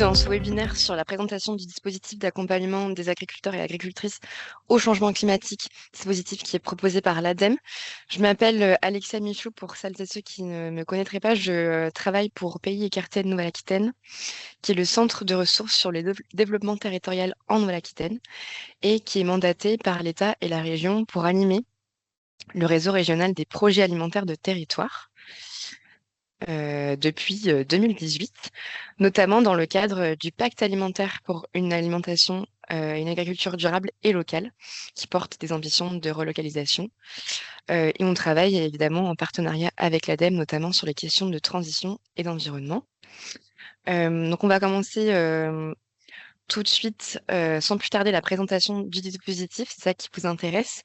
dans ce webinaire sur la présentation du dispositif d'accompagnement des agriculteurs et agricultrices au changement climatique, dispositif qui est proposé par l'ADEME. Je m'appelle Alexia Michou, pour celles et ceux qui ne me connaîtraient pas. Je travaille pour Pays Écarté de Nouvelle-Aquitaine, qui est le centre de ressources sur le développement territorial en Nouvelle-Aquitaine et qui est mandaté par l'État et la région pour animer le réseau régional des projets alimentaires de territoire depuis 2018, notamment dans le cadre du pacte alimentaire pour une alimentation, une agriculture durable et locale, qui porte des ambitions de relocalisation. Et on travaille évidemment en partenariat avec l'ADEME, notamment sur les questions de transition et d'environnement. Donc on va commencer tout de suite, sans plus tarder, la présentation du dispositif, c'est ça qui vous intéresse.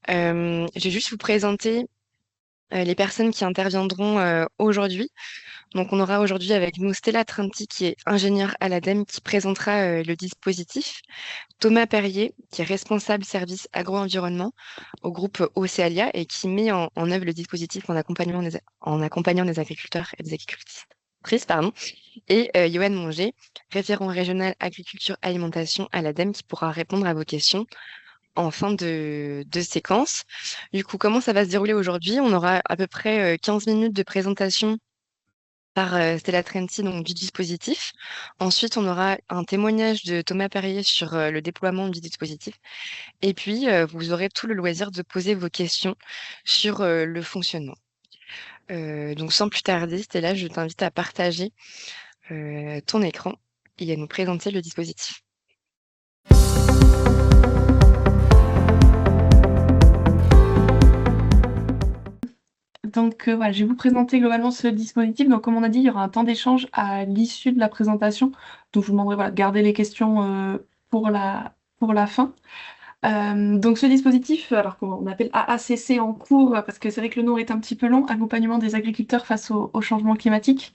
Je vais juste vous présenter les personnes qui interviendront aujourd'hui. Donc, on aura aujourd'hui avec nous Stella Trinti, qui est ingénieure à l'ADEME, qui présentera le dispositif. Thomas Perrier, qui est responsable service agro-environnement au groupe Océalia et qui met en œuvre le dispositif en accompagnant des agriculteurs et des agricultrices. Pardon. Et Yoann Monger, référent régional agriculture alimentation à l'ADEME, qui pourra répondre à vos questions en fin de séquence. Du coup, comment ça va se dérouler aujourd'hui? On aura à peu près 15 minutes de présentation par Stella Trenti, donc du dispositif. Ensuite, on aura un témoignage de Thomas Perrier sur le déploiement du dispositif. Et puis, vous aurez tout le loisir de poser vos questions sur le fonctionnement. Donc, sans plus tarder, Stella, je t'invite à partager ton écran et à nous présenter le dispositif. Donc voilà, je vais vous présenter globalement ce dispositif. Donc comme on a dit, il y aura un temps d'échange à l'issue de la présentation. Donc je vous demanderai voilà, de garder les questions pour la fin. Donc ce dispositif, alors qu'on appelle AACC en cours, parce que c'est vrai que le nom est un petit peu long, accompagnement des agriculteurs face au changement climatique.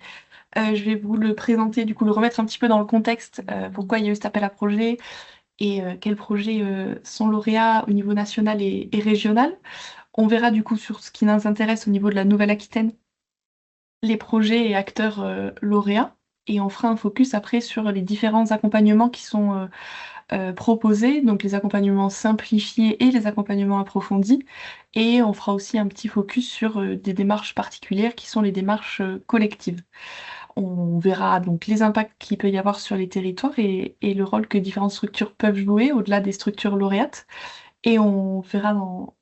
Je vais vous le présenter, du coup le remettre un petit peu dans le contexte, pourquoi il y a eu cet appel à projet et quels projets sont lauréats au niveau national et régional. On verra du coup sur ce qui nous intéresse au niveau de la Nouvelle-Aquitaine, les projets et acteurs lauréats. Et on fera un focus après sur les différents accompagnements qui sont proposés, donc les accompagnements simplifiés et les accompagnements approfondis. Et on fera aussi un petit focus sur des démarches particulières qui sont les démarches collectives. On verra donc les impacts qu'il peut y avoir sur les territoires et le rôle que différentes structures peuvent jouer au-delà des structures lauréates. Et on verra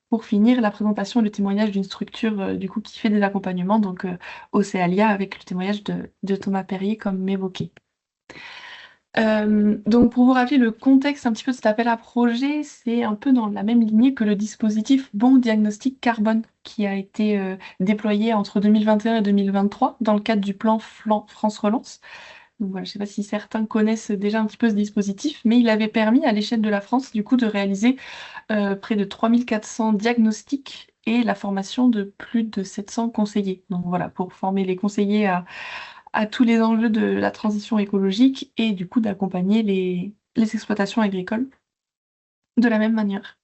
pour finir la présentation et le témoignage d'une structure du coup qui fait des accompagnements, donc Océalia, avec le témoignage de Thomas Perrier comme évoqué. Donc pour vous rappeler le contexte un petit peu de cet appel à projet, c'est un peu dans la même lignée que le dispositif Bon Diagnostic Carbone qui a été déployé entre 2021 et 2023 dans le cadre du plan France Relance. Donc voilà, je ne sais pas si certains connaissent déjà un petit peu ce dispositif, mais il avait permis à l'échelle de la France du coup de réaliser près de 3400 diagnostics et la formation de plus de 700 conseillers. Donc voilà, pour former les conseillers à tous les enjeux de la transition écologique et du coup d'accompagner les exploitations agricoles de la même manière.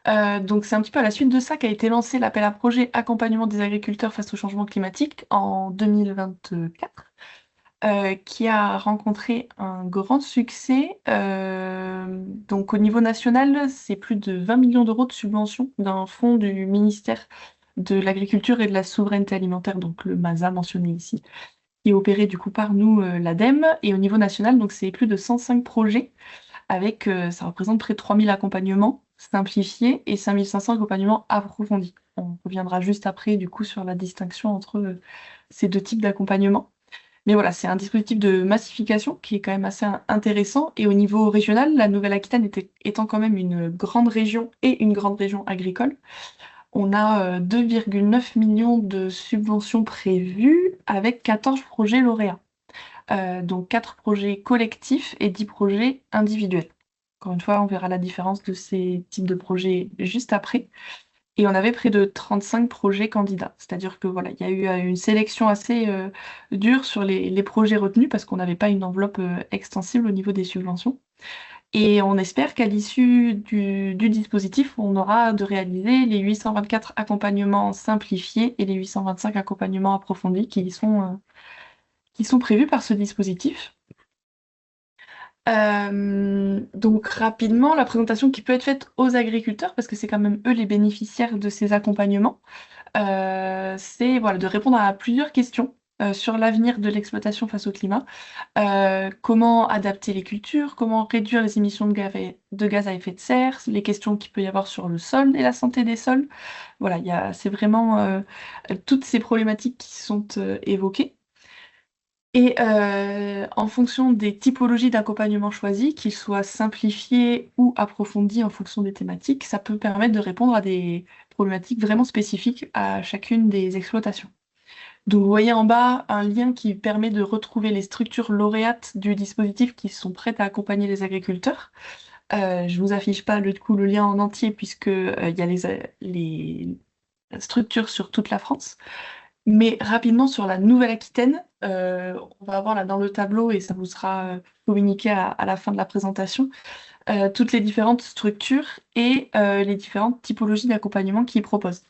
Donc c'est un petit peu à la suite de ça qu'a été lancé l'appel à projet accompagnement des agriculteurs face au changement climatique en 2024, qui a rencontré un grand succès. Donc au niveau national, c'est plus de 20 millions d'euros de subventions d'un fonds du ministère de l'Agriculture et de la Souveraineté Alimentaire, donc le MASA mentionné ici, qui est opéré du coup par nous, l'ADEME. Et au niveau national, donc c'est plus de 105 projets, avec, ça représente près de 3000 accompagnements simplifiés et 5500 accompagnements approfondis. On reviendra juste après du coup sur la distinction entre ces deux types d'accompagnement. Mais voilà, c'est un dispositif de massification qui est quand même assez intéressant. Et au niveau régional, la Nouvelle-Aquitaine étant quand même une grande région et une grande région agricole, on a 2,9 millions de subventions prévues avec 14 projets lauréats. Donc 4 projets collectifs et 10 projets individuels. Encore une fois, on verra la différence de ces types de projets juste après. Et on avait près de 35 projets candidats. C'est-à-dire que voilà, il y a eu une sélection assez dure sur les projets retenus parce qu'on n'avait pas une enveloppe extensible au niveau des subventions. Et on espère qu'à l'issue du dispositif, on aura de réaliser les 824 accompagnements simplifiés et les 825 accompagnements approfondis qui sont prévus par ce dispositif. Donc rapidement, la présentation qui peut être faite aux agriculteurs, parce que c'est quand même eux les bénéficiaires de ces accompagnements, c'est voilà, de répondre à plusieurs questions sur l'avenir de l'exploitation face au climat. Comment adapter les cultures, comment réduire les émissions de gaz à effet de serre, les questions qu'il peut y avoir sur le sol et la santé des sols. Voilà, c'est vraiment toutes ces problématiques qui sont évoquées. Et en fonction des typologies d'accompagnement choisis, qu'ils soient simplifiés ou approfondis en fonction des thématiques, ça peut permettre de répondre à des problématiques vraiment spécifiques à chacune des exploitations. Donc vous voyez en bas un lien qui permet de retrouver les structures lauréates du dispositif qui sont prêtes à accompagner les agriculteurs. Je vous affiche pas le lien en entier puisque il y a les structures sur toute la France. Mais rapidement sur la Nouvelle-Aquitaine, on va avoir là dans le tableau et ça vous sera communiqué à la fin de la présentation, toutes les différentes structures et les différentes typologies d'accompagnement qu'ils proposent.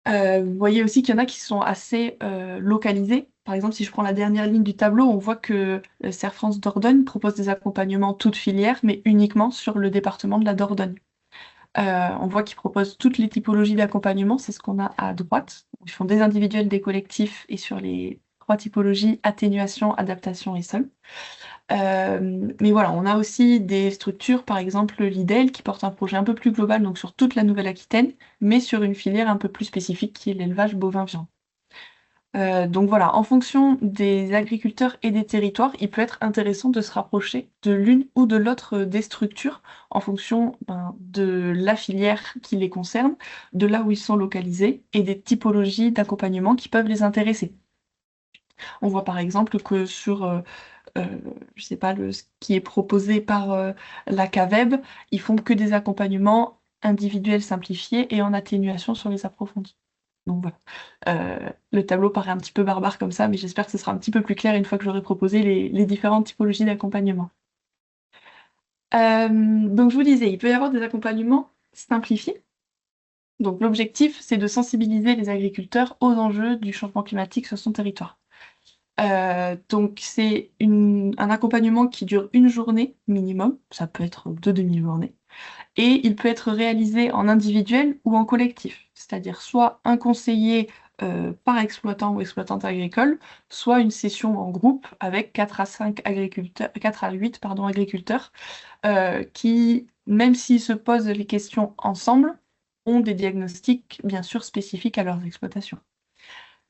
Vous voyez aussi qu'il y en a qui sont assez localisés. Par exemple, si je prends la dernière ligne du tableau, on voit que Serre France Dordogne propose des accompagnements toutes filières, mais uniquement sur le département de la Dordogne. On voit qu'ils proposent toutes les typologies d'accompagnement, c'est ce qu'on a à droite. Ils font des individuels, des collectifs, et sur les trois typologies, atténuation, adaptation et sol. Mais voilà, on a aussi des structures, par exemple l'IDEL, qui porte un projet un peu plus global, donc sur toute la Nouvelle-Aquitaine, mais sur une filière un peu plus spécifique, qui est l'élevage bovin-viande. Donc voilà, en fonction des agriculteurs et des territoires, il peut être intéressant de se rapprocher de l'une ou de l'autre des structures en fonction de la filière qui les concerne, de là où ils sont localisés et des typologies d'accompagnement qui peuvent les intéresser. On voit par exemple que sur, je sais pas, ce qui est proposé par la CAVEB, ils font que des accompagnements individuels simplifiés et en atténuation sur les approfondis. Donc voilà. Le tableau paraît un petit peu barbare comme ça, mais j'espère que ce sera un petit peu plus clair une fois que j'aurai proposé les différentes typologies d'accompagnement. Donc je vous disais, il peut y avoir des accompagnements simplifiés. Donc l'objectif, c'est de sensibiliser les agriculteurs aux enjeux du changement climatique sur son territoire. Donc c'est un accompagnement qui dure une journée minimum, ça peut être deux demi-journées, et il peut être réalisé en individuel ou en collectif, c'est-à-dire soit un conseiller par exploitant ou exploitante agricole, soit une session en groupe avec 4 à 5 agriculteurs, 4 à 8 pardon, agriculteurs qui, même s'ils se posent les questions ensemble, ont des diagnostics bien sûr spécifiques à leurs exploitations.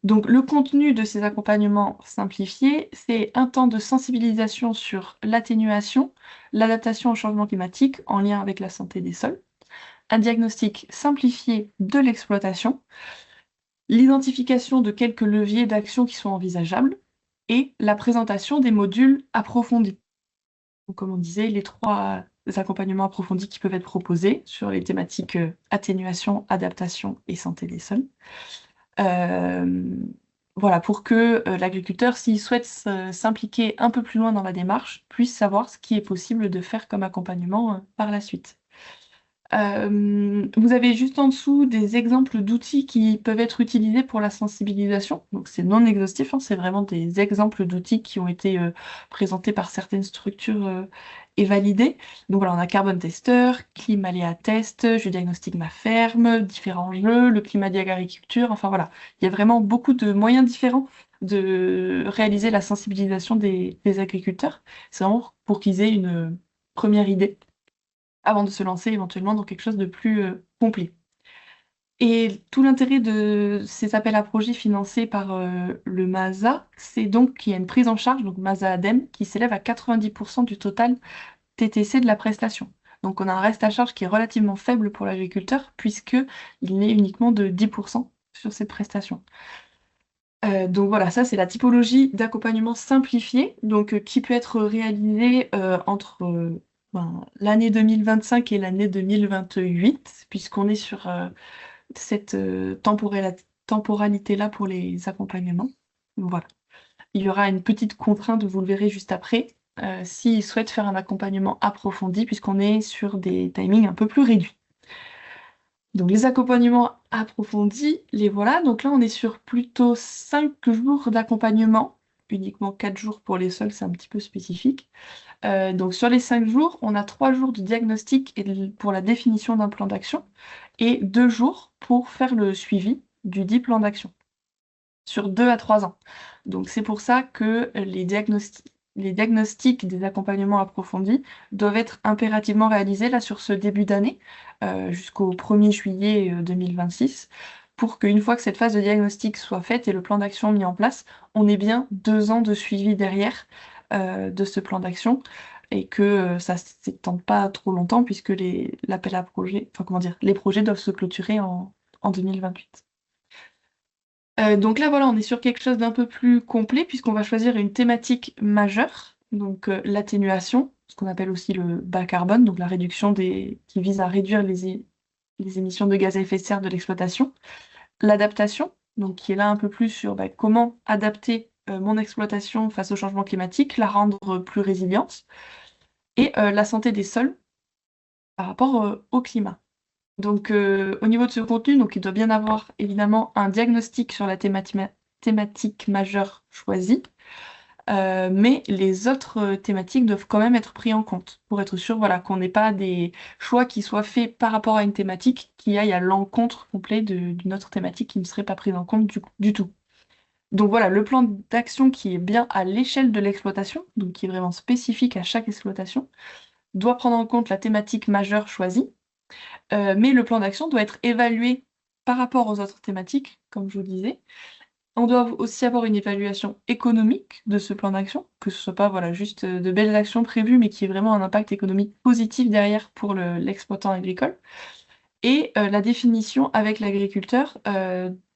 Donc, le contenu de ces accompagnements simplifiés, c'est un temps de sensibilisation sur l'atténuation, l'adaptation au changement climatique en lien avec la santé des sols, un diagnostic simplifié de l'exploitation, l'identification de quelques leviers d'action qui sont envisageables et la présentation des modules approfondis. Donc, comme on disait, les trois accompagnements approfondis qui peuvent être proposés sur les thématiques atténuation, adaptation et santé des sols. Voilà, pour que l'agriculteur, s'il souhaite s'impliquer un peu plus loin dans la démarche, puisse savoir ce qui est possible de faire comme accompagnement par la suite. Vous avez juste en dessous des exemples d'outils qui peuvent être utilisés pour la sensibilisation. Donc c'est non exhaustif, hein, c'est vraiment des exemples d'outils qui ont été présentés par certaines structures et validés. Donc voilà, on a Carbon Tester, Climaléa Test, Je diagnostique ma ferme, différents jeux, le climat agriculture. Enfin voilà, il y a vraiment beaucoup de moyens différents de réaliser la sensibilisation des agriculteurs. C'est vraiment pour qu'ils aient une première idée avant de se lancer éventuellement dans quelque chose de plus complet. Et tout l'intérêt de ces appels à projets financés par le MASA, c'est donc qu'il y a une prise en charge, donc MASA ADEME, qui s'élève à 90% du total TTC de la prestation. Donc on a un reste à charge qui est relativement faible pour l'agriculteur, puisqu'il n'est uniquement de 10% sur cette prestation. Donc voilà, ça c'est la typologie d'accompagnement simplifié, donc qui peut être réalisée entre l'année 2025 et l'année 2028, puisqu'on est sur cette temporalité-là pour les accompagnements. Donc voilà. Il y aura une petite contrainte, vous le verrez juste après, s'ils souhaitent faire un accompagnement approfondi, puisqu'on est sur des timings un peu plus réduits. Donc les accompagnements approfondis, les voilà. Donc là, on est sur plutôt 5 jours d'accompagnement uniquement 4 jours pour les sols, c'est un petit peu spécifique. Donc sur les 5 jours, on a 3 jours de diagnostic pour la définition d'un plan d'action et 2 jours pour faire le suivi du dit plan d'action sur 2 à 3 ans. Donc c'est pour ça que les diagnostics des accompagnements approfondis doivent être impérativement réalisés là sur ce début d'année jusqu'au 1er juillet 2026 pour qu'une fois que cette phase de diagnostic soit faite et le plan d'action mis en place, on ait bien 2 ans de suivi derrière de ce plan d'action et que ça ne s'étende pas trop longtemps puisque l'appel à projet, enfin comment dire, les projets doivent se clôturer en 2028. Donc là, voilà, on est sur quelque chose d'un peu plus complet puisqu'on va choisir une thématique majeure, donc l'atténuation, ce qu'on appelle aussi le bas carbone, donc la réduction qui vise à réduire les émissions de gaz à effet de serre de l'exploitation. L'adaptation, donc qui est là un peu plus sur comment adapter mon exploitation face au changement climatique, la rendre plus résiliente, et la santé des sols par rapport au climat. Donc, au niveau de ce contenu, donc, il doit bien avoir évidemment un diagnostic sur la thématique majeure choisie, mais les autres thématiques doivent quand même être pris en compte pour être sûr voilà, qu'on n'ait pas des choix qui soient faits par rapport à une thématique qui aille à l'encontre complet d'une autre thématique qui ne serait pas prise en compte du tout. Donc voilà, le plan d'action qui est bien à l'échelle de l'exploitation, donc qui est vraiment spécifique à chaque exploitation, doit prendre en compte la thématique majeure choisie. Mais le plan d'action doit être évalué par rapport aux autres thématiques, comme je vous disais. On doit aussi avoir une évaluation économique de ce plan d'action, que ce soit pas voilà, juste de belles actions prévues, mais qui ait vraiment un impact économique positif derrière pour l'exploitant agricole. Et la définition avec l'agriculteur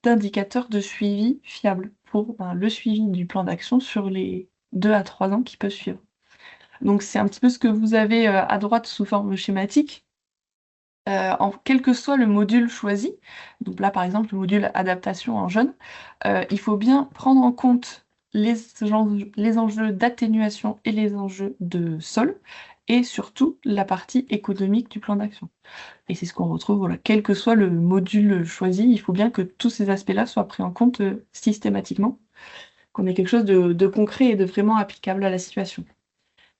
d'indicateurs de suivi fiables pour le suivi du plan d'action sur les 2 à 3 ans qui peuvent suivre. Donc c'est un petit peu ce que vous avez à droite sous forme schématique. Quel que soit le module choisi, donc là par exemple le module adaptation en jaune, il faut bien prendre en compte les enjeux d'atténuation et les enjeux de sol, et surtout la partie économique du plan d'action. Et c'est ce qu'on retrouve, voilà, quel que soit le module choisi, il faut bien que tous ces aspects-là soient pris en compte systématiquement, qu'on ait quelque chose de concret et de vraiment applicable à la situation.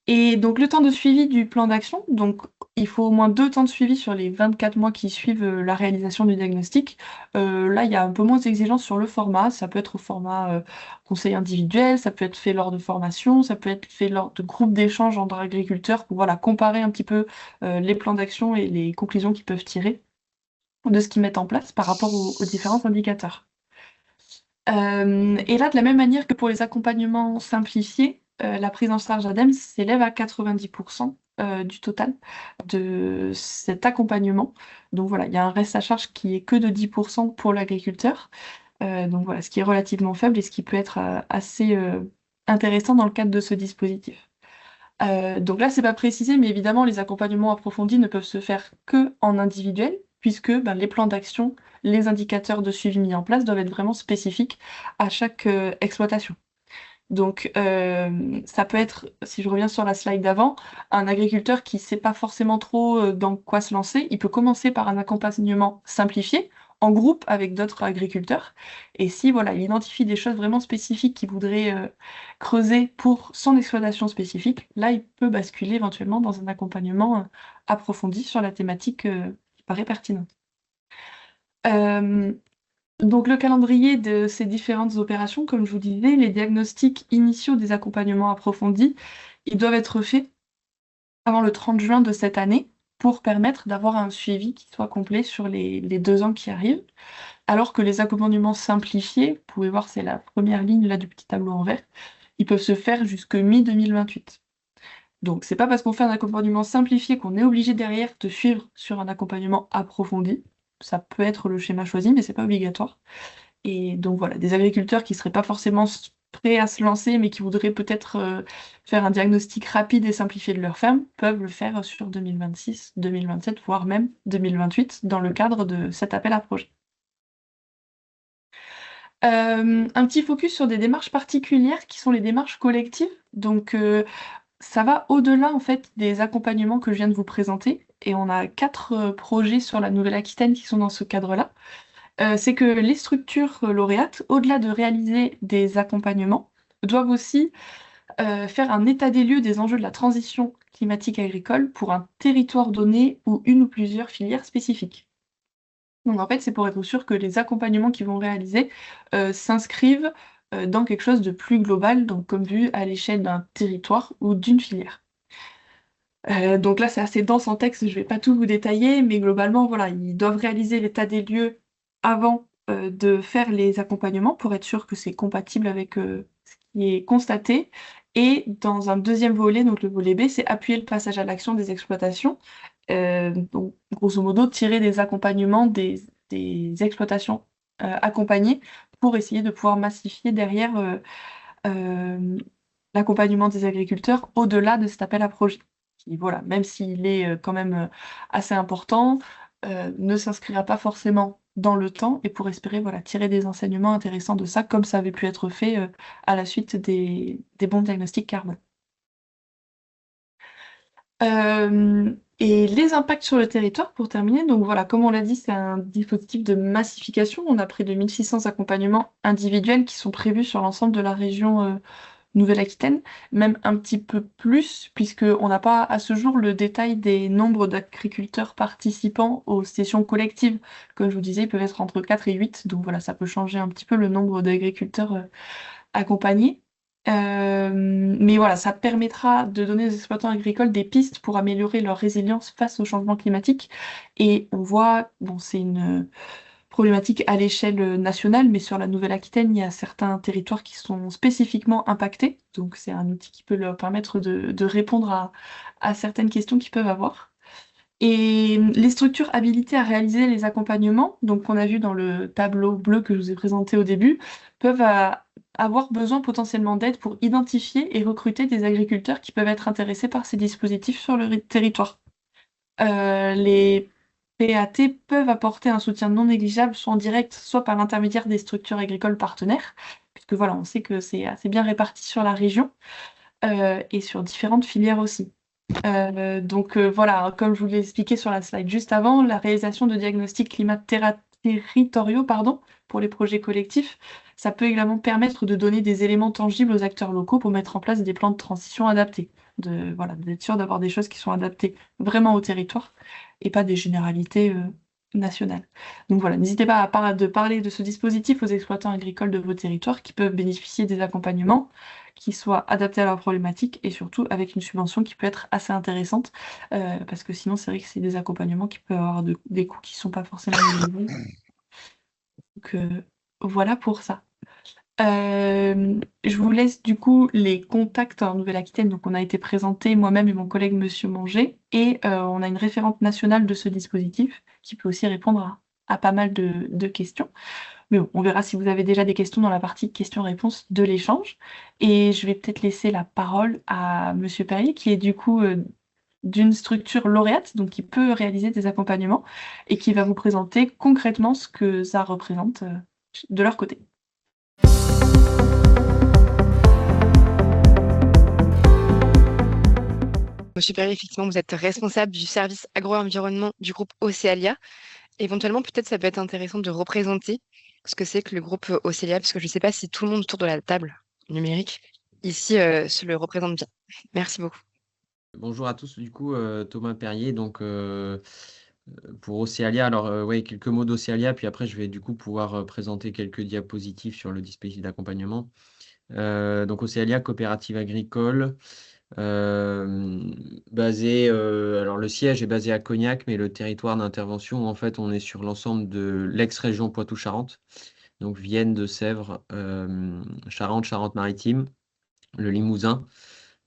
Et donc le temps de suivi du plan d'action, donc il faut au moins 2 temps de suivi sur les 24 mois qui suivent la réalisation du diagnostic. Là, il y a un peu moins d'exigences sur le format. Ça peut être au format conseil individuel, ça peut être fait lors de formation, ça peut être fait lors de groupes d'échange entre agriculteurs pour voilà, comparer un petit peu les plans d'action et les conclusions qu'ils peuvent tirer de ce qu'ils mettent en place par rapport aux différents indicateurs. Et là, de la même manière que pour les accompagnements simplifiés, la prise en charge ADEME s'élève à 90% du total de cet accompagnement. Donc voilà, il y a un reste à charge qui est que de 10% pour l'agriculteur. Donc voilà, ce qui est relativement faible et ce qui peut être assez intéressant dans le cadre de ce dispositif. Donc là, c'est pas précisé, mais évidemment, les accompagnements approfondis ne peuvent se faire que en individuel, puisque les plans d'action, les indicateurs de suivi mis en place doivent être vraiment spécifiques à chaque exploitation. Donc, ça peut être, si je reviens sur la slide d'avant, un agriculteur qui ne sait pas forcément trop dans quoi se lancer, il peut commencer par un accompagnement simplifié, en groupe avec d'autres agriculteurs. Et si voilà, il identifie des choses vraiment spécifiques qu'il voudrait creuser pour son exploitation spécifique, là, il peut basculer éventuellement dans un accompagnement approfondi sur la thématique qui paraît pertinente. Donc le calendrier de ces différentes opérations, comme je vous disais, les diagnostics initiaux des accompagnements approfondis, ils doivent être faits avant le 30 juin de cette année pour permettre d'avoir un suivi qui soit complet sur les 2 ans qui arrivent. Alors que les accompagnements simplifiés, vous pouvez voir, c'est la première ligne là du petit tableau en vert, ils peuvent se faire jusque mi-2028. Donc c'est pas parce qu'on fait un accompagnement simplifié qu'on est obligé derrière de suivre sur un accompagnement approfondi. Ça peut être le schéma choisi, mais c'est pas obligatoire. Et donc voilà, des agriculteurs qui seraient pas forcément prêts à se lancer, mais qui voudraient peut-être faire un diagnostic rapide et simplifié de leur ferme, peuvent le faire sur 2026, 2027, voire même 2028, dans le cadre de cet appel à projet. Un petit focus sur des démarches particulières qui sont les démarches collectives. Donc ça va au-delà en fait des accompagnements que je viens de vous présenter. Et on a 4 projets sur la Nouvelle-Aquitaine qui sont dans ce cadre-là. C'est que les structures lauréates, au-delà de réaliser des accompagnements, doivent aussi faire un état des lieux des enjeux de la transition climatique agricole pour un territoire donné ou une ou plusieurs filières spécifiques. Donc en fait, c'est pour être sûr que les accompagnements qu'ils vont réaliser s'inscrivent dans quelque chose de plus global, donc comme vu à l'échelle d'un territoire ou d'une filière. Donc là, c'est assez dense en texte, je ne vais pas tout vous détailler, mais globalement, voilà, ils doivent réaliser l'état des lieux avant de faire les accompagnements pour être sûr que c'est compatible avec ce qui est constaté. Et dans un deuxième volet, donc le volet B, c'est appuyer le passage à l'action des exploitations. Donc, grosso modo, tirer des accompagnements des exploitations accompagnées pour essayer de pouvoir massifier derrière euh, l'accompagnement des agriculteurs au-delà de cet appel à projet qui, voilà, même s'il est quand même assez important, ne s'inscrira pas forcément dans le temps et pour espérer voilà, tirer des enseignements intéressants de ça, comme ça avait pu être fait à la suite des bons diagnostics carbone. Et les impacts sur le territoire, pour terminer, donc voilà, comme on l'a dit, c'est un dispositif de massification. On a près de 1600 accompagnements individuels qui sont prévus sur l'ensemble de la région Nouvelle-Aquitaine, même un petit peu plus, puisqu'on n'a pas à ce jour le détail des nombres d'agriculteurs participants aux sessions collectives. Comme je vous disais, ils peuvent être entre 4 et 8, donc voilà, ça peut changer un petit peu le nombre d'agriculteurs accompagnés. Mais voilà, ça permettra de donner aux exploitants agricoles des pistes pour améliorer leur résilience face au changement climatique. Et on voit, bon, c'est une problématique à l'échelle nationale, mais sur la Nouvelle-Aquitaine, il y a certains territoires qui sont spécifiquement impactés. Donc c'est un outil qui peut leur permettre de répondre à certaines questions qu'ils peuvent avoir. Et les structures habilitées à réaliser les accompagnements, donc qu'on a vu dans le tableau bleu que je vous ai présenté au début, peuvent avoir besoin potentiellement d'aide pour identifier et recruter des agriculteurs qui peuvent être intéressés par ces dispositifs sur le territoire. Les PAT peuvent apporter un soutien non négligeable, soit en direct, soit par l'intermédiaire des structures agricoles partenaires, puisque voilà, on sait que c'est assez bien réparti sur la région et sur différentes filières aussi. Donc voilà, comme je vous l'ai expliqué sur la slide juste avant, la réalisation de diagnostics territoriaux pardon, pour les projets collectifs, ça peut également permettre de donner des éléments tangibles aux acteurs locaux pour mettre en place des plans de transition adaptés. Voilà, d'être sûr d'avoir des choses qui sont adaptées vraiment au territoire et pas des généralités nationales. Donc voilà, n'hésitez pas de parler de ce dispositif aux exploitants agricoles de vos territoires qui peuvent bénéficier des accompagnements qui soient adaptés à leurs problématiques et surtout avec une subvention qui peut être assez intéressante parce que sinon c'est vrai que c'est des accompagnements qui peuvent avoir des coûts qui ne sont pas forcément élevés. Donc voilà pour ça. Je vous laisse du coup les contacts en Nouvelle-Aquitaine. Donc, on a été présenté, moi-même et mon collègue Monsieur Manger, et on a une référente nationale de ce dispositif qui peut aussi répondre à pas mal de questions. Mais bon, on verra si vous avez déjà des questions dans la partie questions-réponses de l'échange. Et je vais peut-être laisser la parole à Monsieur Perrier, qui est du coup d'une structure lauréate, donc qui peut réaliser des accompagnements et qui va vous présenter concrètement ce que ça représente de leur côté. Monsieur Perry, effectivement, vous êtes responsable du service agro-environnement du groupe Océalia. Éventuellement, peut-être ça peut être intéressant de représenter ce que c'est que le groupe Océalia, parce que je ne sais pas si tout le monde autour de la table numérique ici se le représente bien. Merci beaucoup. Bonjour à tous, du coup, Thomas Perrier, donc pour Océalia. Alors, ouais, quelques mots d'Océalia, puis après, je vais du coup pouvoir présenter quelques diapositives sur le dispositif d'accompagnement. Donc, Océalia, coopérative agricole, basée, alors le siège est basé à Cognac, mais le territoire d'intervention, en fait, on est sur l'ensemble de l'ex-région Poitou-Charentes, donc Vienne, Deux-Sèvres, Charente, Charente-Maritime, le Limousin.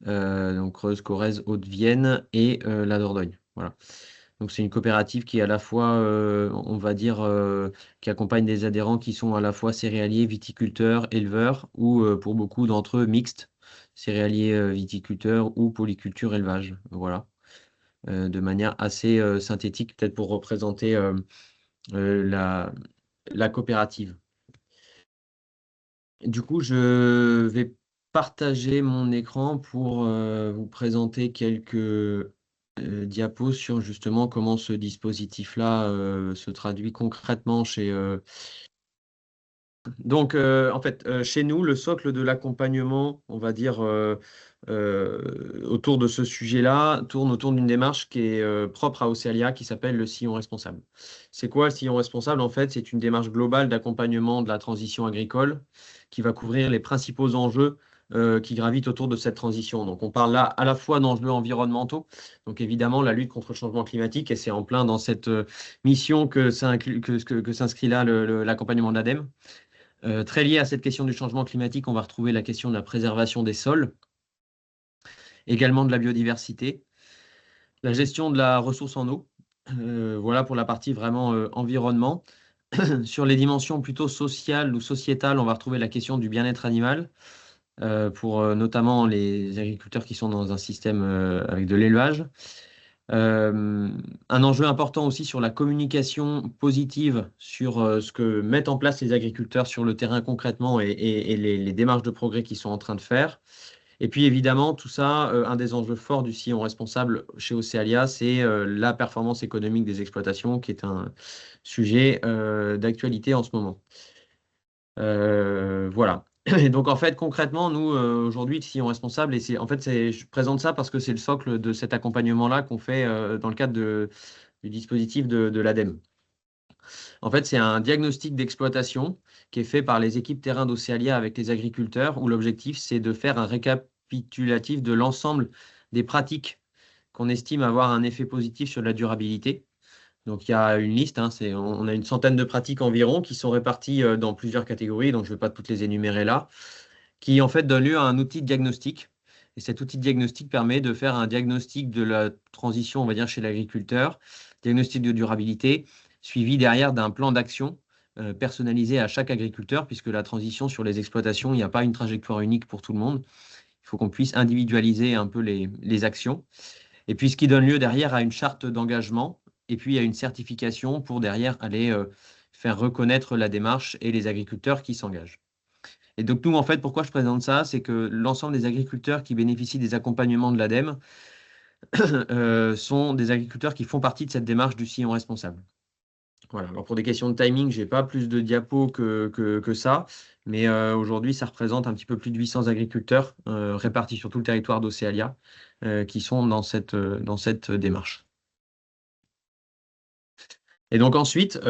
Donc Creuse, Corrèze, Haute-Vienne et la Dordogne. Voilà. Donc c'est une coopérative qui est à la fois, on va dire, qui accompagne des adhérents qui sont à la fois céréaliers, viticulteurs, éleveurs, ou pour beaucoup d'entre eux mixtes, céréaliers, viticulteurs ou polyculture, élevage. Voilà. De manière assez synthétique, peut-être pour représenter la coopérative. Du coup, je vais partager mon écran pour vous présenter quelques diapos sur justement comment ce dispositif-là se traduit concrètement Donc, en fait, chez nous, le socle de l'accompagnement, on va dire, autour de ce sujet-là, tourne autour d'une démarche qui est propre à Océalia, qui s'appelle le sillon responsable. C'est quoi le sillon responsable? En fait, c'est une démarche globale d'accompagnement de la transition agricole qui va couvrir les principaux enjeux qui gravitent autour de cette transition. Donc, on parle là à la fois d'enjeux environnementaux, donc évidemment la lutte contre le changement climatique, et c'est en plein dans cette mission que s'inscrit là l'accompagnement de l'ADEME. Très lié à cette question du changement climatique, on va retrouver la question de la préservation des sols, également de la biodiversité, la gestion de la ressource en eau. Voilà pour la partie vraiment environnement. Sur les dimensions plutôt sociales ou sociétales, on va retrouver la question du bien-être animal, pour notamment les agriculteurs qui sont dans un système avec de l'élevage. Un enjeu important aussi sur la communication positive, sur ce que mettent en place les agriculteurs sur le terrain concrètement et les démarches de progrès qu'ils sont en train de faire. Et puis évidemment, tout ça, un des enjeux forts du sillon responsable chez Océalia, c'est la performance économique des exploitations, qui est un sujet d'actualité en ce moment. Voilà. Et donc, en fait, concrètement, nous, aujourd'hui, le sillon responsable, et je présente ça parce que c'est le socle de cet accompagnement-là qu'on fait dans le cadre du dispositif de l'ADEME. En fait, c'est un diagnostic d'exploitation qui est fait par les équipes terrain d'Océalia avec les agriculteurs, où l'objectif, c'est de faire un récapitulatif de l'ensemble des pratiques qu'on estime avoir un effet positif sur la durabilité. Donc, il y a une liste, hein, on a une centaine de pratiques environ qui sont réparties dans plusieurs catégories, donc je ne vais pas toutes les énumérer là, qui en fait donnent lieu à un outil de diagnostic. Et cet outil de diagnostic permet de faire un diagnostic de la transition, on va dire, chez l'agriculteur, diagnostic de durabilité, suivi derrière d'un plan d'action personnalisé à chaque agriculteur, puisque la transition sur les exploitations, il n'y a pas une trajectoire unique pour tout le monde. Il faut qu'on puisse individualiser un peu les actions. Et puis, ce qui donne lieu derrière à une charte d'engagement, et puis à une certification pour derrière aller faire reconnaître la démarche et les agriculteurs qui s'engagent. Et donc, nous, en fait, pourquoi je présente ça, c'est que l'ensemble des agriculteurs qui bénéficient des accompagnements de l'ADEME sont des agriculteurs qui font partie de cette démarche du sillon responsable. Voilà. Alors, pour des questions de timing, je n'ai pas plus de diapos que ça, mais aujourd'hui, ça représente un petit peu plus de 800 agriculteurs répartis sur tout le territoire d'Océalia qui sont dans cette démarche. Et donc ensuite,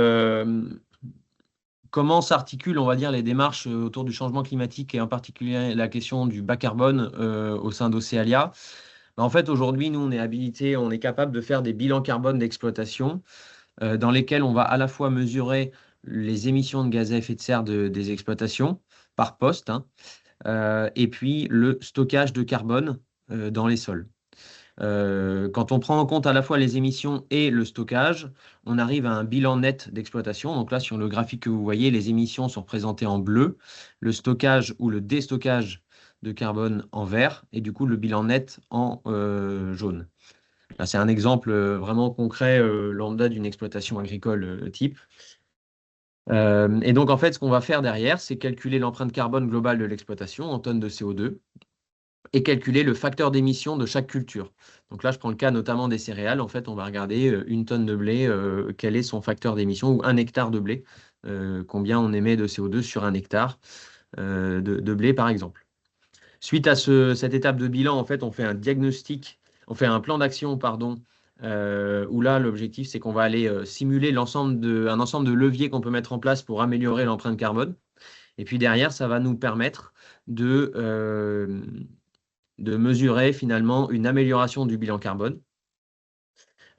comment s'articulent, on va dire, les démarches autour du changement climatique et en particulier la question du bas carbone au sein d'Océalia? En fait, aujourd'hui, nous, on est habilité, on est capable de faire des bilans carbone d'exploitation dans lesquels on va à la fois mesurer les émissions de gaz à effet de serre des exploitations par poste, hein, et puis le stockage de carbone dans les sols. Quand on prend en compte à la fois les émissions et le stockage, on arrive à un bilan net d'exploitation. Donc là, sur le graphique que vous voyez, les émissions sont représentées en bleu, le stockage ou le déstockage de carbone en vert, et du coup le bilan net en jaune. Là, c'est un exemple vraiment concret, lambda d'une exploitation agricole type. Et donc, en fait, ce qu'on va faire derrière, c'est calculer l'empreinte carbone globale de l'exploitation en tonnes de CO2 et calculer le facteur d'émission de chaque culture. Donc là, je prends le cas notamment des céréales. En fait, on va regarder une tonne de blé, quel est son facteur d'émission, ou un hectare de blé, combien on émet de CO2 sur un hectare de blé, par exemple. Suite à cette étape de bilan, en fait, on fait un diagnostic, on fait un plan d'action, pardon, où là, l'objectif, c'est qu'on va aller simuler un ensemble de leviers qu'on peut mettre en place pour améliorer l'empreinte carbone. Et puis derrière, ça va nous permettre de mesurer finalement une amélioration du bilan carbone.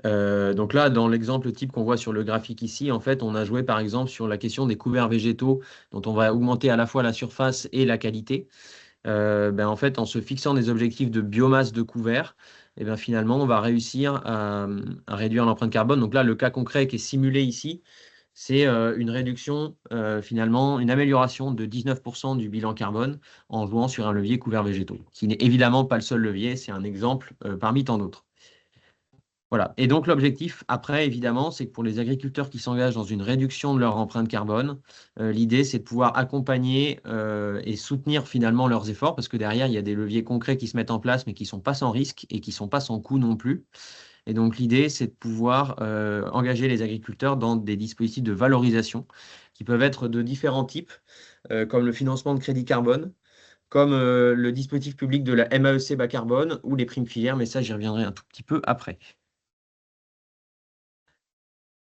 Donc là, dans l'exemple type qu'on voit sur le graphique ici, en fait, on a joué par exemple sur la question des couverts végétaux, dont on va augmenter à la fois la surface et la qualité. En fait, en se fixant des objectifs de biomasse de couverts, finalement, on va réussir à réduire l'empreinte carbone. Donc là, le cas concret qui est simulé ici, c'est une réduction, finalement, une amélioration de 19% du bilan carbone en jouant sur un levier couverts végétaux, qui n'est évidemment pas le seul levier, c'est un exemple parmi tant d'autres. Voilà. Et donc, l'objectif, après, évidemment, c'est que pour les agriculteurs qui s'engagent dans une réduction de leur empreinte carbone, l'idée, c'est de pouvoir accompagner et soutenir finalement leurs efforts, parce que derrière, il y a des leviers concrets qui se mettent en place, mais qui ne sont pas sans risque et qui ne sont pas sans coût non plus. Et donc, l'idée, c'est de pouvoir engager les agriculteurs dans des dispositifs de valorisation qui peuvent être de différents types, comme le financement de crédit carbone, comme le dispositif public de la MAEC bas carbone ou les primes filières, mais ça, j'y reviendrai un tout petit peu après.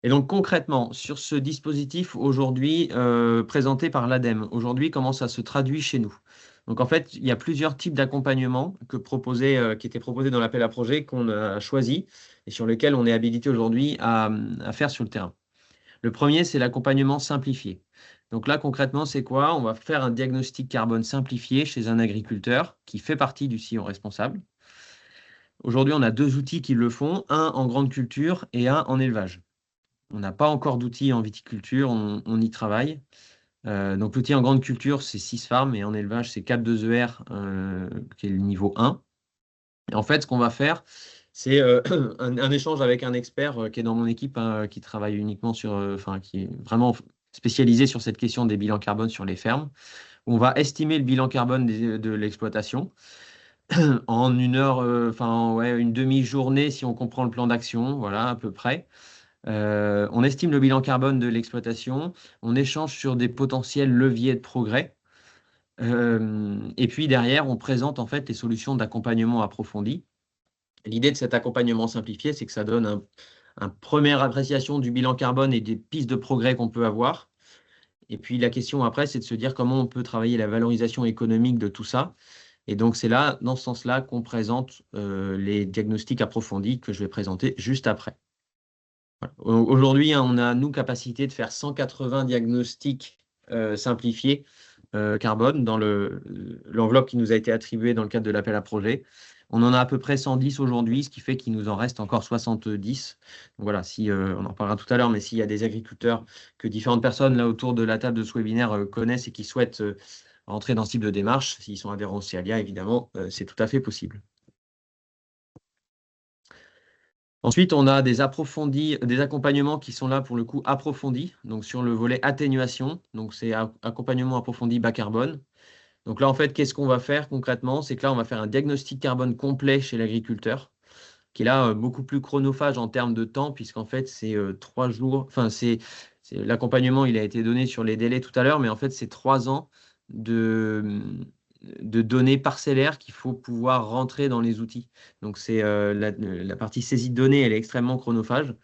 Et donc concrètement, sur ce dispositif aujourd'hui présenté par l'ADEME, aujourd'hui, comment ça se traduit chez nous? Donc en fait, il y a plusieurs types d'accompagnement qui étaient proposés dans l'appel à projet qu'on a choisi et sur lesquels on est habilité aujourd'hui à faire sur le terrain. Le premier, c'est l'accompagnement simplifié. Donc là, concrètement, c'est quoi? On va faire un diagnostic carbone simplifié chez un agriculteur qui fait partie du sillon responsable. Aujourd'hui, on a deux outils qui le font, un en grande culture et un en élevage. On n'a pas encore d'outils en viticulture, on y travaille. Donc l'outil en grande culture, c'est 6 farms et en élevage, c'est Cap 2ER, qui est le niveau 1. Et en fait, ce qu'on va faire, c'est un échange avec un expert qui est dans mon équipe, hein, qui travaille uniquement qui est vraiment spécialisé sur cette question des bilans carbone sur les fermes. On va estimer le bilan carbone de l'exploitation en une heure, une demi-journée si on comprend le plan d'action, voilà, à peu près. On estime le bilan carbone de l'exploitation, on échange sur des potentiels leviers de progrès, et puis derrière, on présente en fait les solutions d'accompagnement approfondi. L'idée de cet accompagnement simplifié, c'est que ça donne un première appréciation du bilan carbone et des pistes de progrès qu'on peut avoir. Et puis la question après, c'est de se dire comment on peut travailler la valorisation économique de tout ça. Et donc c'est là, dans ce sens-là, qu'on présente les diagnostics approfondis que je vais présenter juste après. Voilà. Aujourd'hui, hein, on a, nous, capacité de faire 180 diagnostics simplifiés carbone dans l'enveloppe qui nous a été attribuée dans le cadre de l'appel à projet. On en a à peu près 110 aujourd'hui, ce qui fait qu'il nous en reste encore 70. Donc voilà, on en parlera tout à l'heure, mais s'il y a des agriculteurs que différentes personnes là autour de la table de ce webinaire connaissent et qui souhaitent rentrer dans ce type de démarche, s'ils sont adhérents au CIALIA, évidemment, c'est tout à fait possible. Ensuite, on a des accompagnements qui sont là pour le coup approfondis, donc sur le volet atténuation, donc c'est accompagnement approfondi bas carbone. Donc là, en fait, qu'est-ce qu'on va faire concrètement? C'est que là, on va faire un diagnostic carbone complet chez l'agriculteur, qui est là beaucoup plus chronophage en termes de temps, puisqu'en fait, c'est 3 jours. Enfin, l'accompagnement, il a été donné sur les délais tout à l'heure, mais en fait, c'est 3 ans de données parcellaires qu'il faut pouvoir rentrer dans les outils. Donc, c'est la partie saisie de données, elle est extrêmement chronophage.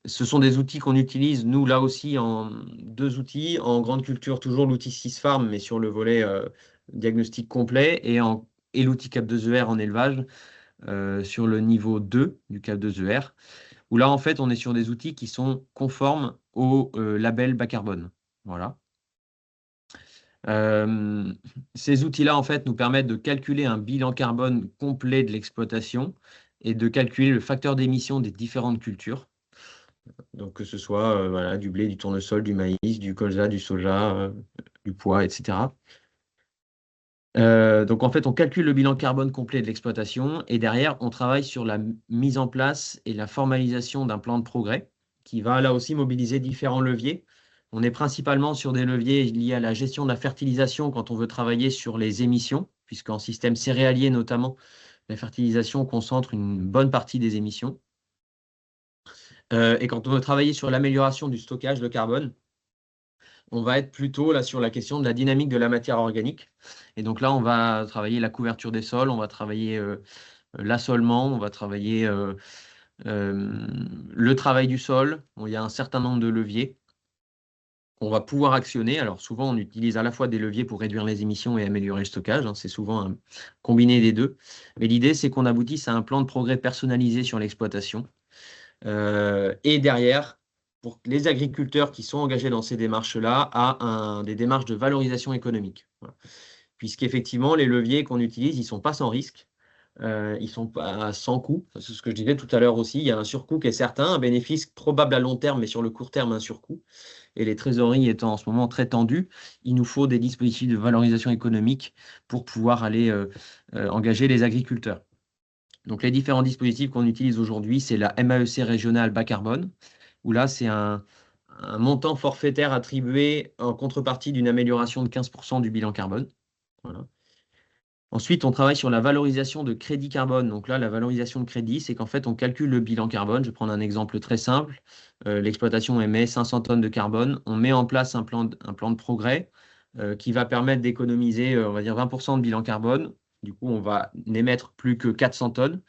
Ce sont des outils qu'on utilise, nous, là aussi, en 2 outils. En grande culture, toujours l'outil 6Farm, mais sur le volet diagnostic complet, et l'outil Cap2ER en élevage, sur le niveau 2 du Cap2ER, où là, en fait, on est sur des outils qui sont conformes au label bas carbone. Voilà. Ces outils-là, en fait, nous permettent de calculer un bilan carbone complet de l'exploitation et de calculer le facteur d'émission des différentes cultures. Donc, que ce soit du blé, du tournesol, du maïs, du colza, du soja, du pois, etc. Donc, en fait, on calcule le bilan carbone complet de l'exploitation et derrière, on travaille sur la mise en place et la formalisation d'un plan de progrès qui va là aussi mobiliser différents leviers. On est principalement sur des leviers liés à la gestion de la fertilisation quand on veut travailler sur les émissions, puisqu'en système céréalier notamment, la fertilisation concentre une bonne partie des émissions. Et quand on veut travailler sur l'amélioration du stockage de carbone, on va être plutôt là sur la question de la dynamique de la matière organique. Et donc là, on va travailler la couverture des sols, on va travailler l'assolement, on va travailler le travail du sol. Bon, il y a un certain nombre de leviers qu'on va pouvoir actionner. Alors souvent, on utilise à la fois des leviers pour réduire les émissions et améliorer le stockage, hein. C'est souvent un combiné des deux. Mais l'idée, c'est qu'on aboutisse à un plan de progrès personnalisé sur l'exploitation. Et derrière, pour les agriculteurs qui sont engagés dans ces démarches-là, à des démarches de valorisation économique. Voilà. Puisqu'effectivement, les leviers qu'on utilise, ils ne sont pas sans risque, ils ne sont pas sans coût. C'est ce que je disais tout à l'heure aussi, il y a un surcoût qui est certain, un bénéfice probable à long terme, mais sur le court terme, un surcoût. Et les trésoreries étant en ce moment très tendues, il nous faut des dispositifs de valorisation économique pour pouvoir aller engager les agriculteurs. Donc, les différents dispositifs qu'on utilise aujourd'hui, c'est la MAEC régionale bas carbone, où là, c'est un montant forfaitaire attribué en contrepartie d'une amélioration de 15% du bilan carbone. Voilà. Ensuite, on travaille sur la valorisation de crédit carbone. Donc là, la valorisation de crédit, c'est qu'en fait, on calcule le bilan carbone. Je vais prendre un exemple très simple. L'exploitation émet 500 tonnes de carbone. On met en place un plan de progrès qui va permettre d'économiser, on va dire, 20% de bilan carbone. Du coup, on va n'émettre plus que 400 tonnes.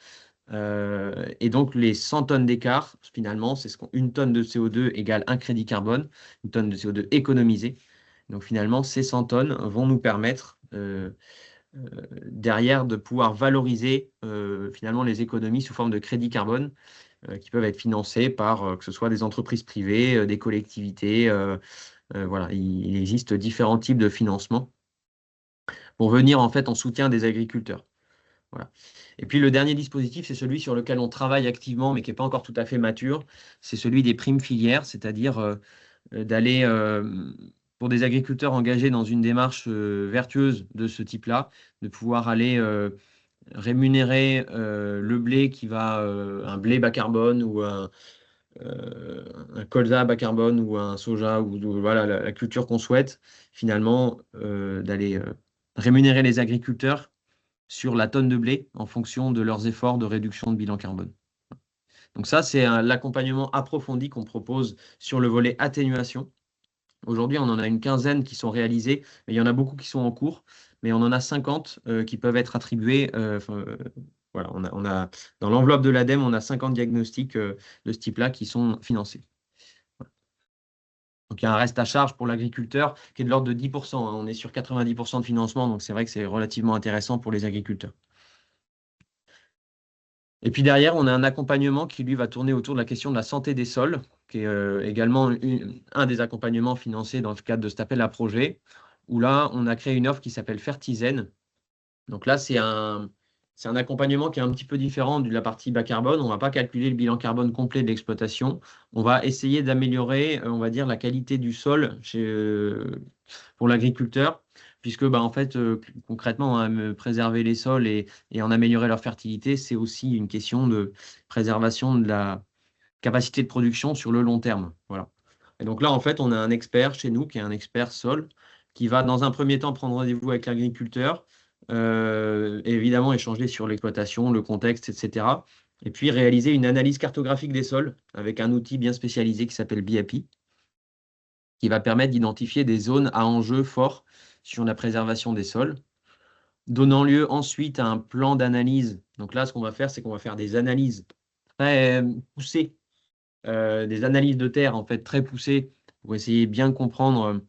Et donc, les 100 tonnes d'écart, finalement, c'est une tonne de CO2 égale un crédit carbone, une tonne de CO2 économisée. Donc, finalement, ces 100 tonnes vont nous permettre derrière de pouvoir valoriser finalement les économies sous forme de crédit carbone qui peuvent être financés par que ce soit des entreprises privées, des collectivités. Voilà, il existe différents types de financement pour venir en fait en soutien des agriculteurs. Voilà. Et puis le dernier dispositif, c'est celui sur lequel on travaille activement, mais qui n'est pas encore tout à fait mature. C'est celui des primes filières, c'est-à-dire d'aller, pour des agriculteurs engagés dans une démarche vertueuse de ce type-là, de pouvoir aller rémunérer le blé qui va, un blé bas carbone ou un colza bas carbone ou un soja ou voilà, la culture qu'on souhaite, finalement, d'aller rémunérer les agriculteurs sur la tonne de blé en fonction de leurs efforts de réduction de bilan carbone. Donc ça, c'est l'accompagnement approfondi qu'on propose sur le volet atténuation. Aujourd'hui, on en a une quinzaine qui sont réalisées, mais il y en a beaucoup qui sont en cours, mais on en a 50 qui peuvent être attribués. Voilà, dans l'enveloppe de l'ADEME, on a 50 diagnostics de ce type-là qui sont financés. Donc il y a un reste à charge pour l'agriculteur qui est de l'ordre de 10%. On est sur 90% de financement, donc c'est vrai que c'est relativement intéressant pour les agriculteurs. Et puis derrière, on a un accompagnement qui, lui, va tourner autour de la question de la santé des sols, qui est également un des accompagnements financés dans le cadre de cet appel à projet, où là, on a créé une offre qui s'appelle Fertizen. Donc là, c'est un accompagnement qui est un petit peu différent de la partie bas carbone. On ne va pas calculer le bilan carbone complet de l'exploitation. On va essayer d'améliorer, on va dire, la qualité du sol pour l'agriculteur, puisque en fait, concrètement, préserver les sols et en améliorer leur fertilité, c'est aussi une question de préservation de la capacité de production sur le long terme. Voilà. Et donc là, en fait, on a un expert chez nous qui est un expert sol, qui va dans un premier temps prendre rendez-vous avec l'agriculteur, et évidemment échanger sur l'exploitation, le contexte, etc. Et puis réaliser une analyse cartographique des sols avec un outil bien spécialisé qui s'appelle BIAPI, qui va permettre d'identifier des zones à enjeu fort sur la préservation des sols, donnant lieu ensuite à un plan d'analyse. Donc là, ce qu'on va faire, c'est qu'on va faire des analyses très poussées, des analyses de terre en fait très poussées pour essayer de bien comprendre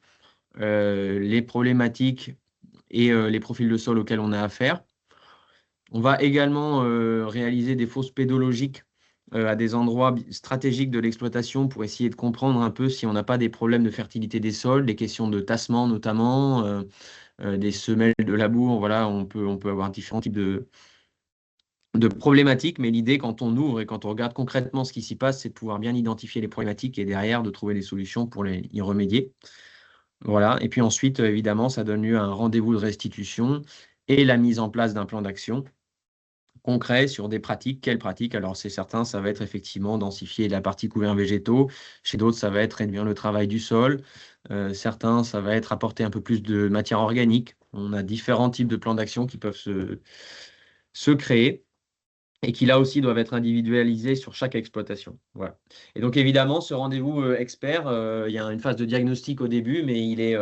les problématiques et les profils de sol auxquels on a affaire. On va également réaliser des fosses pédologiques à des endroits stratégiques de l'exploitation pour essayer de comprendre un peu si on n'a pas des problèmes de fertilité des sols, des questions de tassement notamment, des semelles de labour. Voilà, on peut avoir différents types de problématiques, mais l'idée quand on ouvre et quand on regarde concrètement ce qui s'y passe, c'est de pouvoir bien identifier les problématiques et derrière de trouver des solutions pour y remédier. Voilà, et puis ensuite, évidemment, ça donne lieu à un rendez-vous de restitution et la mise en place d'un plan d'action concret sur des pratiques. Quelles pratiques? Alors, c'est certain, ça va être effectivement densifier la partie couverts végétaux. Chez d'autres, ça va être réduire le travail du sol. Certains, ça va être apporter un peu plus de matière organique. On a différents types de plans d'action qui peuvent se créer et qui, là aussi, doivent être individualisés sur chaque exploitation. Voilà. Et donc, évidemment, ce rendez-vous expert, il y a une phase de diagnostic au début, mais il est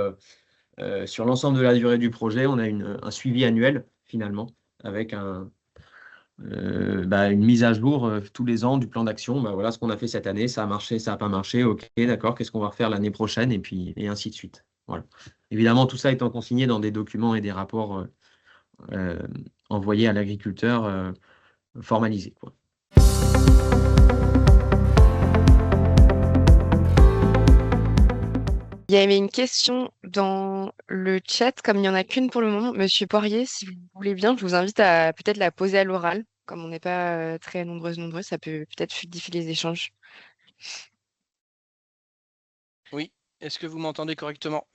sur l'ensemble de la durée du projet. On a un suivi annuel, finalement, avec une mise à jour tous les ans du plan d'action. Voilà ce qu'on a fait cette année, ça a marché, ça n'a pas marché, ok, d'accord, qu'est-ce qu'on va refaire l'année prochaine, et ainsi de suite. Voilà. Évidemment, tout ça étant consigné dans des documents et des rapports envoyés à l'agriculteur formalisés, quoi. Il y avait une question dans le chat, comme il n'y en a qu'une pour le moment. Monsieur Poirier, si vous voulez bien, je vous invite à peut-être la poser à l'oral. Comme on n'est pas très nombreux, ça peut peut-être fluidifier les échanges. Oui, est-ce que vous m'entendez correctement?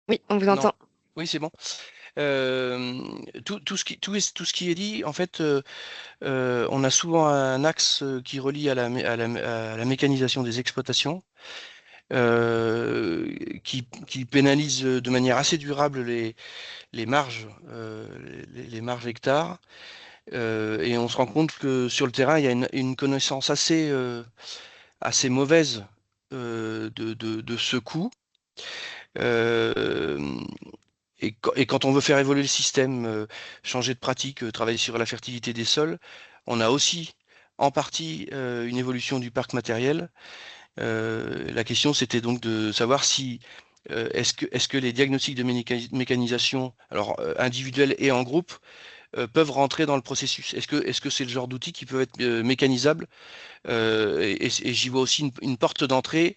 Oui, on vous Non. entend. Oui, c'est bon. Tout ce qui est dit, en fait, on a souvent un axe qui relie à la mécanisation des exploitations. qui pénalise de manière assez durable les marges, les marges hectares. Et on se rend compte que sur le terrain, il y a une connaissance assez mauvaise de ce coût. Euh, et quand on veut faire évoluer le système, changer de pratique, travailler sur la fertilité des sols, on a aussi en partie une évolution du parc matériel. La question, c'était donc de savoir si est-ce que les diagnostics de mécanisation, alors individuels et en groupe, peuvent rentrer dans le processus. Est-ce que c'est le genre d'outil qui peut être mécanisable? Et j'y vois aussi une porte d'entrée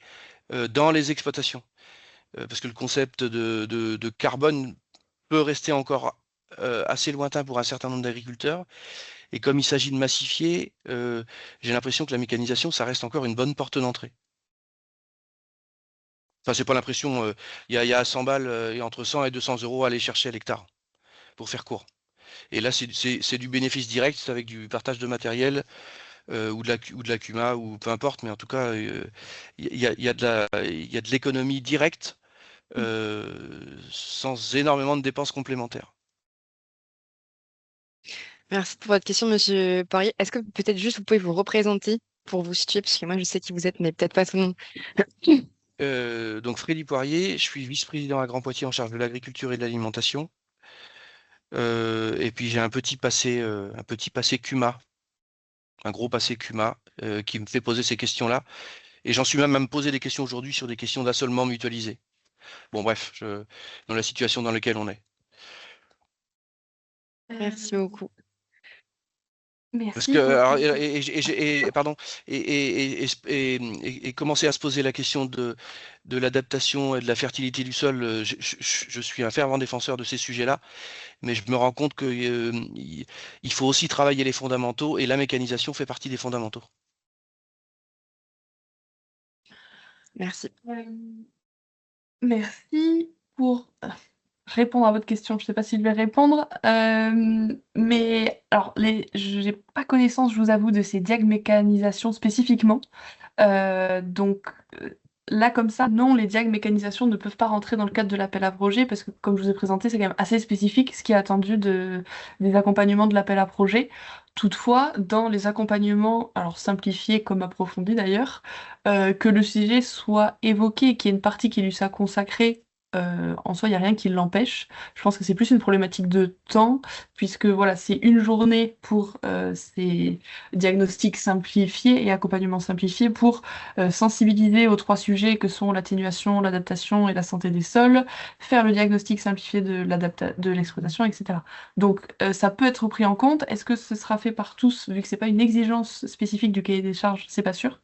dans les exploitations. Parce que le concept de carbone peut rester encore assez lointain pour un certain nombre d'agriculteurs. Et comme il s'agit de massifier, j'ai l'impression que la mécanisation, ça reste encore une bonne porte d'entrée. Enfin, c'est pas l'impression, il y a 100 balles et entre 100 et 200 euros à aller chercher à l'hectare, pour faire court. Et là, c'est du bénéfice direct avec du partage de matériel ou de la CUMA, ou peu importe, mais en tout cas, il y a de l'économie directe sans énormément de dépenses complémentaires. Merci pour votre question, Monsieur Poirier. Est-ce que peut-être juste vous pouvez vous représenter pour vous situer, parce que moi je sais qui vous êtes, mais peut-être pas tout le monde. Donc Freddy Poirier, je suis vice-président à Grand Poitiers en charge de l'agriculture et de l'alimentation. Et puis j'ai un petit passé CUMA, un gros passé CUMA qui me fait poser ces questions-là. Et j'en suis même à me poser des questions aujourd'hui sur des questions d'assolement mutualisé. Bon, bref, dans la situation dans laquelle on est. Merci beaucoup. Parce Merci que, alors, beaucoup. pardon, et commencer à se poser la question de l'adaptation et de la fertilité du sol, je suis un fervent défenseur de ces sujets-là, mais je me rends compte il faut aussi travailler les fondamentaux, et la mécanisation fait partie des fondamentaux. Merci. Merci pour répondre à votre question. Je ne sais pas si je vais répondre, mais alors je n'ai pas connaissance, je vous avoue, de ces diag mécanisations spécifiquement. Donc là, comme ça, non, les diag mécanisations ne peuvent pas rentrer dans le cadre de l'appel à projet parce que, comme je vous ai présenté, c'est quand même assez spécifique ce qui est attendu des accompagnements de l'appel à projet. Toutefois, dans les accompagnements, alors simplifiés comme approfondis d'ailleurs, que le sujet soit évoqué et qu'il y ait une partie qui lui soit consacrée, en soi, il n'y a rien qui l'empêche. Je pense que c'est plus une problématique de temps, puisque voilà, c'est une journée pour ces diagnostics simplifiés et accompagnement simplifié pour sensibiliser aux trois sujets que sont l'atténuation, l'adaptation et la santé des sols, faire le diagnostic simplifié de l'exploitation, etc. Donc ça peut être pris en compte. Est-ce que ce sera fait par tous, vu que c'est pas une exigence spécifique du cahier des charges, c'est pas sûr.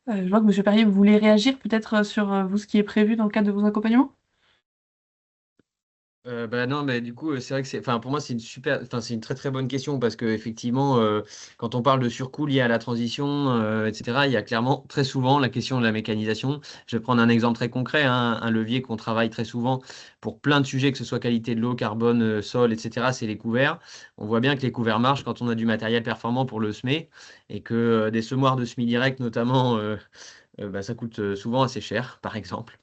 Je vois que M. Perrier, vous voulez réagir peut-être sur vous, ce qui est prévu dans le cadre de vos accompagnements? Bah non, mais du coup, c'est vrai que enfin, pour moi, c'est une très très bonne question parce que effectivement, quand on parle de surcoût lié à la transition, etc., il y a clairement très souvent la question de la mécanisation. Je vais prendre un exemple très concret, hein, un levier qu'on travaille très souvent pour plein de sujets, que ce soit qualité de l'eau, carbone, sol, etc., c'est les couverts. On voit bien que les couverts marchent quand on a du matériel performant pour le semer et que des semoirs de semis direct, notamment, bah, ça coûte souvent assez cher, par exemple.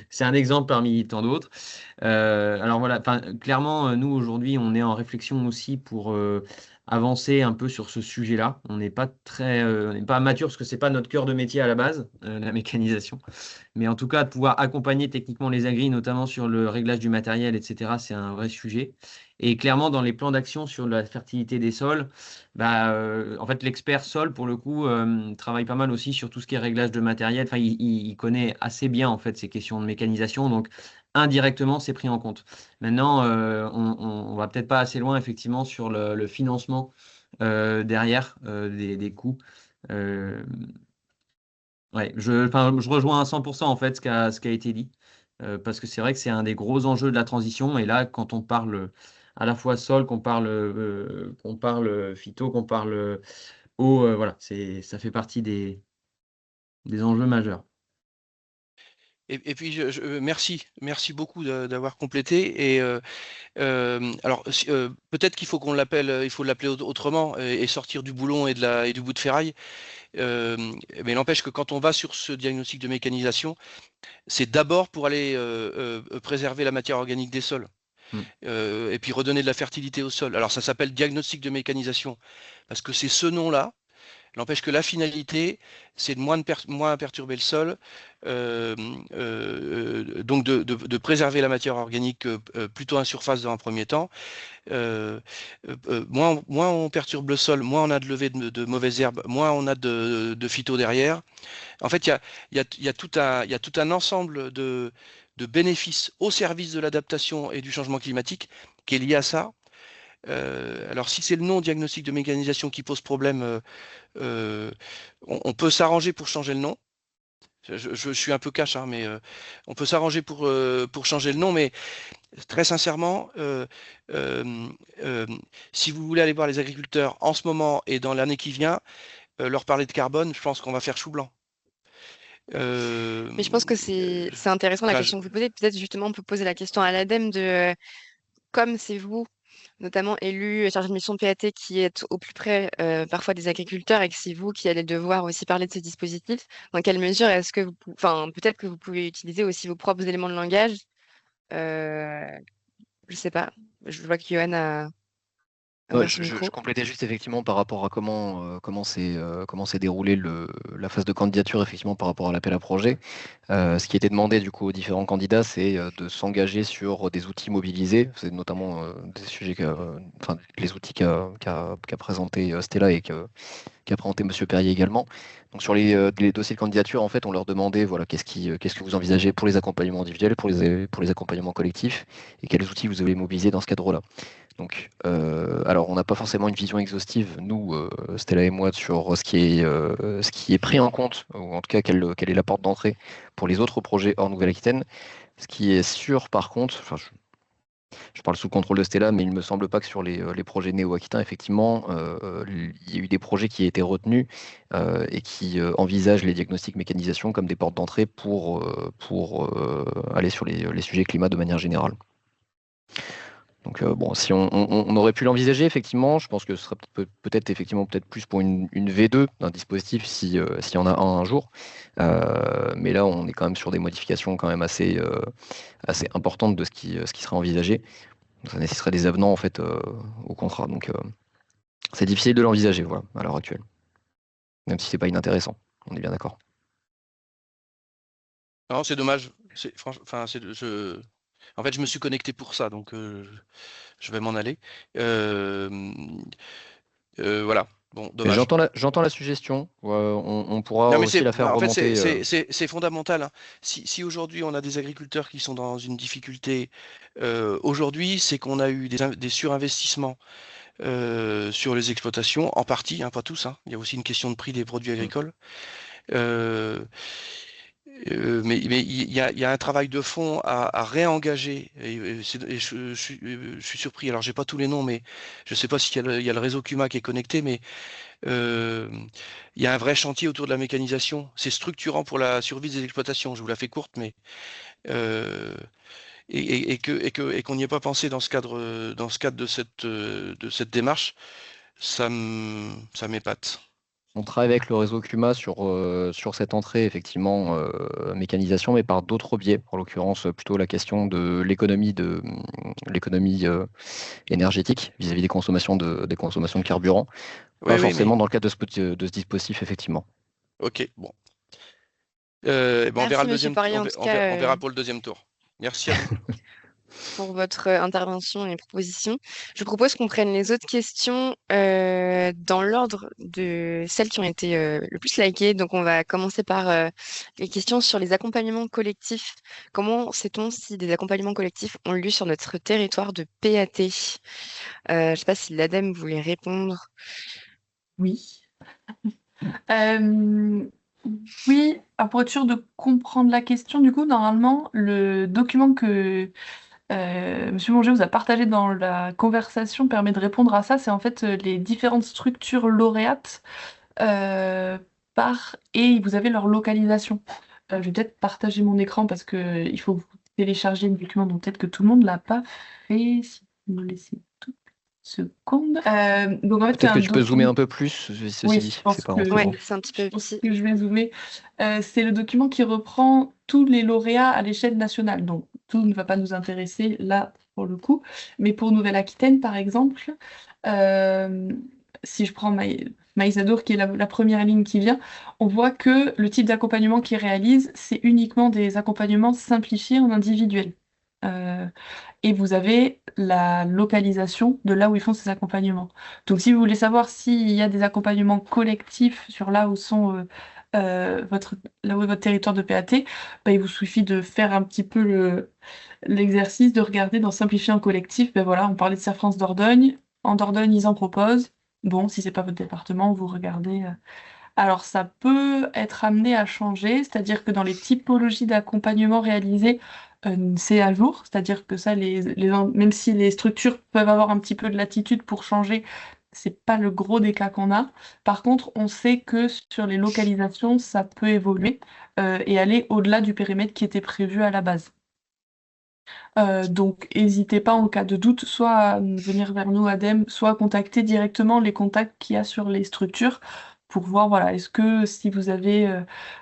C'est un exemple parmi tant d'autres. Alors voilà, enfin, clairement, nous aujourd'hui, on est en réflexion aussi pour avancer un peu sur ce sujet-là. On n'est pas mature parce que c'est pas notre cœur de métier à la base, la mécanisation. Mais en tout cas, de pouvoir accompagner techniquement les agris, notamment sur le réglage du matériel, etc., c'est un vrai sujet. Et clairement, dans les plans d'action sur la fertilité des sols, bah, en fait, l'expert sol, pour le coup, travaille pas mal aussi sur tout ce qui est réglage de matériel. Enfin, il connaît assez bien, en fait, ces questions de mécanisation. Donc, indirectement, c'est pris en compte. Maintenant, on va peut-être pas assez loin, effectivement, sur le financement derrière des coûts. Euh, Ouais, enfin, je rejoins à 100% en fait ce qui a été dit, parce que c'est vrai que c'est un des gros enjeux de la transition. Et là, quand on parle à la fois sol, qu'on parle phyto, qu'on parle eau, voilà, ça fait partie des enjeux majeurs. Et puis, merci beaucoup d'avoir complété. Et alors, peut-être qu'il faut qu'on l'appelle, il faut l'appeler autrement et sortir du boulon et du bout de ferraille. Mais n'empêche que quand on va sur ce diagnostic de mécanisation, c'est d'abord pour aller préserver la matière organique des sols. Et puis redonner de la fertilité au sol. Alors ça s'appelle diagnostic de mécanisation parce que c'est ce nom-là. N'empêche que la finalité, c'est de moins perturber le sol, donc de préserver la matière organique plutôt en surface dans un premier temps. Moins on perturbe le sol, moins on a de levée de mauvaises herbes, moins on a de phyto derrière. En fait, il y a tout un ensemble de bénéfices au service de l'adaptation et du changement climatique qui est lié à ça. Alors, si c'est le nom diagnostic de mécanisation qui pose problème, on peut s'arranger pour changer le nom. Je suis un peu cash, hein, mais on peut s'arranger pour changer le nom. Mais très sincèrement, si vous voulez aller voir les agriculteurs en ce moment et dans l'année qui vient, leur parler de carbone, je pense qu'on va faire chou blanc. Mais je pense que c'est intéressant la Enfin, question que vous posez. Peut-être justement on peut poser la question à l'ADEME de comme c'est vous, notamment élu chargé de mission PAT, qui êtes au plus près parfois des agriculteurs et que c'est vous qui allez devoir aussi parler de ce dispositif, dans quelle mesure est-ce que enfin peut-être que vous pouvez utiliser aussi vos propres éléments de langage. Euh, je sais pas. Je vois que Johan a Ouais, ouvert son je micro. complétais juste effectivement par rapport à comment s'est déroulée la phase de candidature effectivement par rapport à l'appel à projet. Ce qui était demandé du coup aux différents candidats, c'est de s'engager sur des outils mobilisés. C'est notamment des sujets enfin, les outils qu'a présenté Stella et qu'a présenté Monsieur Perrier également. Donc sur les dossiers de candidature, en fait, on leur demandait voilà, qu'est-ce que vous envisagez pour les accompagnements individuels, pour les accompagnements collectifs, et quels outils vous avez mobilisés dans ce cadre-là. Donc, alors, on n'a pas forcément une vision exhaustive, nous, Stella et moi, sur ce qui est pris en compte, ou en tout cas, quelle est la porte d'entrée pour les autres projets hors Nouvelle-Aquitaine. Ce qui est sûr, par contre, enfin, je parle sous le contrôle de Stella, mais il ne me semble pas que sur les projets néo-aquitains, effectivement, il y a eu des projets qui ont été retenus et qui envisagent les diagnostics mécanisation comme des portes d'entrée pour aller sur les sujets climat de manière générale. Donc bon, si on aurait pu l'envisager, effectivement, je pense que ce serait peut-être effectivement peut-être plus pour une V2 d'un dispositif s'il y en a un jour. Mais là, on est quand même sur des modifications quand même assez importantes de ce qui serait envisagé. Donc, ça nécessiterait des avenants en fait au contrat. Donc c'est difficile de l'envisager, voilà, à l'heure actuelle. Même si c'est pas inintéressant, on est bien d'accord. non, c'est dommage. Enfin, en fait, je me suis connecté pour ça, donc je vais m'en aller. Voilà. Bon, Mais dommage. j'entends la suggestion. On pourra Non, mais aussi la faire en fait, remonter. c'est fondamental, hein. Si aujourd'hui on a des agriculteurs qui sont dans une difficulté, aujourd'hui, c'est qu'on a eu des surinvestissements sur les exploitations, en partie, hein, pas tous, hein. Il y a aussi une question de prix des produits agricoles. Euh, mais il y a un travail de fond à réengager. Et je suis surpris. Alors, j'ai pas tous les noms, mais je sais pas s'il y a le réseau CUMA qui est connecté, mais euh, il y a un vrai chantier autour de la mécanisation. C'est structurant pour la survie des exploitations. Je vous la fais courte, mais euh, et qu'on n'y ait pas pensé dans ce cadre de cette démarche, ça m'épate. On travaille avec le réseau CUMA sur cette entrée, effectivement, mécanisation, mais par d'autres biais. En l'occurrence, plutôt la question de l'économie énergétique vis-à-vis des consommations de carburant. Pas Oui, oui, forcément mais dans le cadre de ce dispositif, effectivement. ok, bon. Eh ben, Merci Monsieur Poirier en tout on cas. verra pour le deuxième tour. Merci à vous. Pour votre intervention et proposition. Je propose qu'on prenne les autres questions dans l'ordre de celles qui ont été le plus likées. Donc, on va commencer par les questions sur les accompagnements collectifs. Comment sait-on si des accompagnements collectifs ont lieu sur notre territoire de PAT? Je ne sais pas si l'ADEME voulait répondre. Oui. Oui, pour être sûr de comprendre la question, du coup, normalement, le document que Monsieur Monger vous a partagé dans la conversation permet de répondre à ça. C'est en fait les différentes structures lauréates et vous avez leur localisation. je vais peut-être partager mon écran parce qu'il faut télécharger le document, donc peut-être que tout le monde ne l'a pas fait. Si vous me laissez toute seconde. Donc en fait, c'est Peut-être un que tu peux zoomer document. un peu plus, ceci Oui, dit, je pense c'est pas que très Ouais, grand. c'est un petit je peu pense petit. que je vais zoomer. C'est le document qui reprend tous les lauréats à l'échelle nationale. Donc tout ne va pas nous intéresser là pour le coup. Mais pour Nouvelle-Aquitaine, par exemple, euh, si je prends Maïs Adour, qui est la première ligne qui vient, on voit que le type d'accompagnement qu'ils réalisent, c'est uniquement des accompagnements simplifiés en individuel. Euh, et vous avez la localisation de là où ils font ces accompagnements. Donc, si vous voulez savoir s'il y a des accompagnements collectifs sur là où sont là où est votre territoire de PAT, bah, il vous suffit de faire un petit peu l'exercice de regarder dans Simplifier en collectif. Ben voilà, on parlait de Sir France Dordogne. En Dordogne, ils en proposent. Bon, si c'est pas votre département, vous regardez. Alors, ça peut être amené à changer, c'est-à-dire que dans les typologies d'accompagnement réalisées, c'est à jour, c'est-à-dire que ça, même si les structures peuvent avoir un petit peu de latitude pour changer, c'est pas le gros des cas qu'on a. Par contre, on sait que sur les localisations, ça peut évoluer et aller au-delà du périmètre qui était prévu à la base. Donc, n'hésitez pas en cas de doute, soit à venir vers nous, ADEME, soit à contacter directement les contacts qu'il y a sur les structures pour voir, voilà, est-ce que si vous avez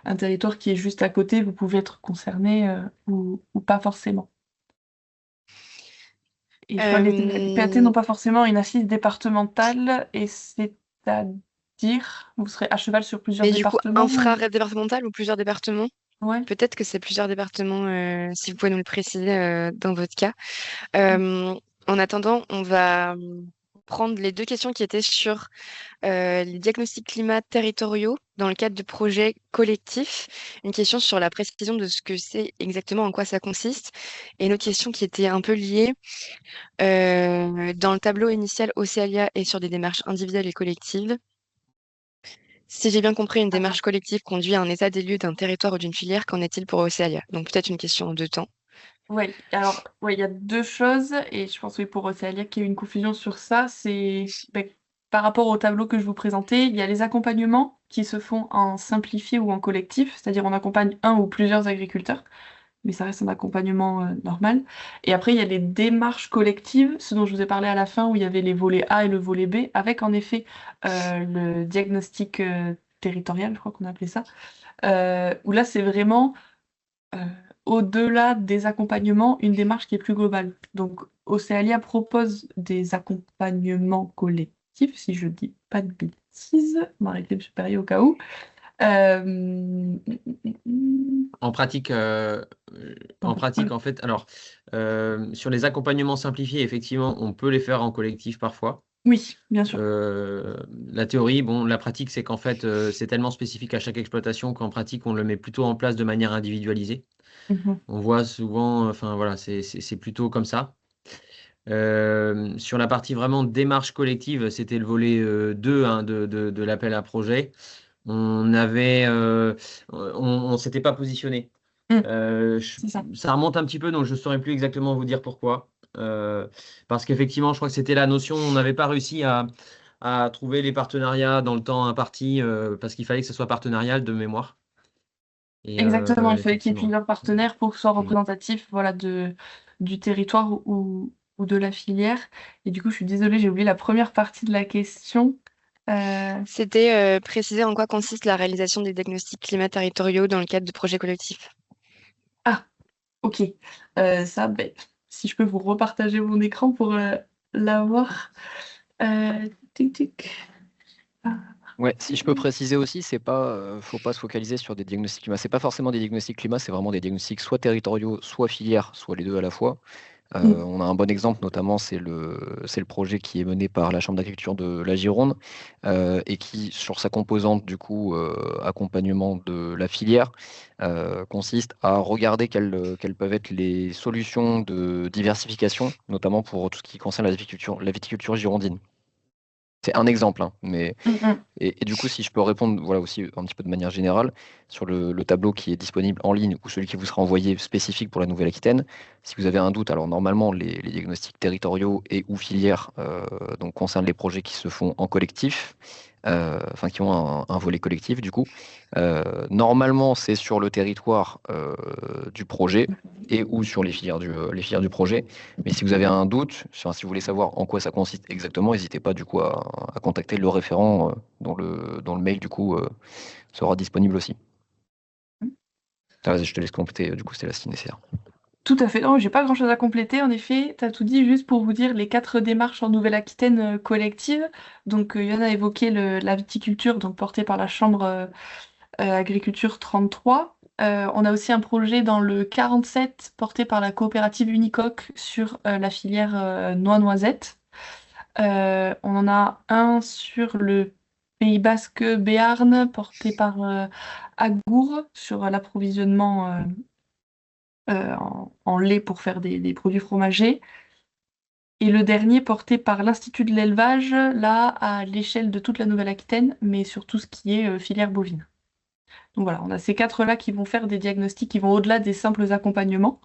un territoire qui est juste à côté, vous pouvez être concerné ou pas forcément. Et je crois que les PAT n'ont pas forcément une assise départementale, et c'est-à-dire, vous serez à cheval sur plusieurs Mais du coup, départements. infra-départemental ou plusieurs départements? Ouais. Peut-être que c'est plusieurs départements, si vous pouvez nous le préciser dans votre cas. En attendant, on va prendre les deux questions qui étaient sur les diagnostics climat territoriaux dans le cadre de projets collectifs. Une question sur la précision de ce que c'est exactement, en quoi ça consiste. Et une autre question qui était un peu liée. Dans le tableau initial, Océalia est sur des démarches individuelles et collectives. Si j'ai bien compris, une démarche collective conduit à un état des lieux d'un territoire ou d'une filière. Qu'en est-il pour Océalia? Donc peut-être une question en deux temps. Oui, alors, ouais, il y a deux choses, et je pense, oui, pour Océalia, qu'il y a eu une confusion sur ça. C'est par rapport au tableau que je vous présentais, il y a les accompagnements qui se font en simplifié ou en collectif, c'est-à-dire on accompagne un ou plusieurs agriculteurs, mais ça reste un accompagnement normal. Et après, il y a les démarches collectives, ce dont je vous ai parlé à la fin, où il y avait les volets A et le volet B, avec en effet le diagnostic territorial, je crois qu'on appelait ça, où là, c'est vraiment euh, au-delà des accompagnements, une démarche qui est plus globale. Donc, Océalia propose des accompagnements collectifs, si je dis pas de bêtises, m'arrêter, M. Perrier, au cas où. En pratique, en fait, alors, sur les accompagnements simplifiés, effectivement, on peut les faire en collectif parfois. Oui, bien sûr. La théorie, bon, la pratique, c'est qu'en fait, c'est tellement spécifique à chaque exploitation qu'en pratique, on le met plutôt en place de manière individualisée. Mhm. On voit souvent, enfin voilà, c'est plutôt comme ça. Sur la partie vraiment démarche collective, c'était le volet 2 hein, de l'appel à projet. On s'était pas positionné. C'est ça. Ça remonte un petit peu, donc je ne saurais plus exactement vous dire pourquoi. Parce qu'effectivement, je crois que c'était la notion, on n'avait pas réussi à trouver les partenariats dans le temps imparti, parce qu'il fallait que ce soit partenarial de mémoire. Et, Exactement, il fallait qu'il y ait effectivement. plusieurs partenaires pour que ce soit représentatif, voilà, du territoire ou de la filière. Et du coup, je suis désolée, j'ai oublié la première partie de la question. C'était préciser en quoi consiste la réalisation des diagnostics climat territoriaux dans le cadre de projets collectifs. Ah, ok. Ça, si je peux vous repartager mon écran pour l'avoir. Tic, tic. Ah. Ouais, si je peux préciser aussi, c'est pas, faut pas se focaliser sur des diagnostics climat. C'est pas forcément des diagnostics climat, c'est vraiment des diagnostics soit territoriaux, soit filières, soit les deux à la fois. On a un bon exemple, notamment, c'est le projet qui est mené par la Chambre d'agriculture de la Gironde et qui, sur sa composante, du coup, accompagnement de la filière, consiste à regarder quelles peuvent être les solutions de diversification, notamment pour tout ce qui concerne la viticulture girondine. C'est un exemple, hein, mais et du coup, si je peux répondre, voilà aussi un petit peu de manière générale sur le tableau qui est disponible en ligne ou celui qui vous sera envoyé spécifique pour la Nouvelle-Aquitaine, Si vous avez un doute, alors normalement, les diagnostics territoriaux et ou filières donc concernent les projets qui se font en collectif, enfin qui ont un volet collectif du coup. Normalement, c'est sur le territoire du projet et ou sur les filières du projet. Mais si vous avez un doute, si vous voulez savoir en quoi ça consiste exactement, n'hésitez pas du coup à contacter le référent dont le mail du coup sera disponible aussi. Ah, vas-y, je te laisse compléter, du coup, c'est la nécessaire. Tout à fait. Non, j'ai pas grand-chose à compléter. En effet, tu as tout dit juste pour vous dire les 4 démarches en Nouvelle-Aquitaine collectives. Donc, Yann a évoqué la viticulture, donc portée par la Chambre Agriculture 33. On a aussi un projet dans le 47 porté par la coopérative Unicoque sur la filière noix-noisette. On en a un sur le Pays Basque Béarn porté par Agour sur l'approvisionnement en lait pour faire des produits fromagers. Et le dernier porté par l'Institut de l'élevage, là, à l'échelle de toute la Nouvelle-Aquitaine, mais sur tout ce qui est filière bovine. Donc voilà, on a ces 4-là qui vont faire des diagnostics qui vont au-delà des simples accompagnements.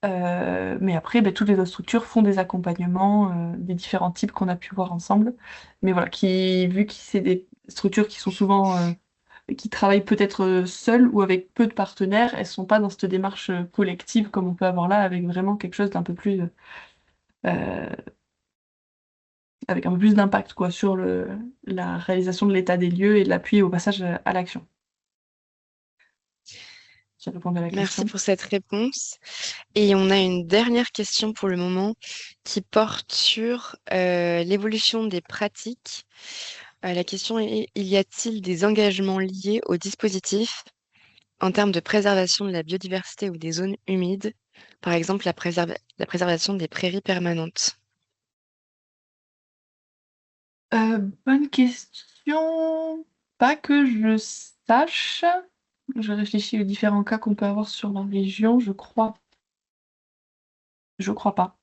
Mais après, ben, toutes les autres structures font des accompagnements des différents types qu'on a pu voir ensemble. Mais voilà, vu que c'est des structures qui sont souvent qui travaillent peut-être seules ou avec peu de partenaires, elles sont pas dans cette démarche collective comme on peut avoir là, avec vraiment quelque chose d'un peu plus euh, avec un peu plus d'impact quoi sur la réalisation de l'état des lieux et de l'appui au passage à l'action. J'ai répondu à la Merci question. pour cette réponse. Et on a une dernière question pour le moment qui porte sur l'évolution des pratiques. La question est, y a-t-il des engagements liés au dispositif en termes de préservation de la biodiversité ou des zones humides, par exemple la préservation des prairies permanentes? Bonne question. Pas que je sache. Je réfléchis aux différents cas qu'on peut avoir sur la région. Je crois pas.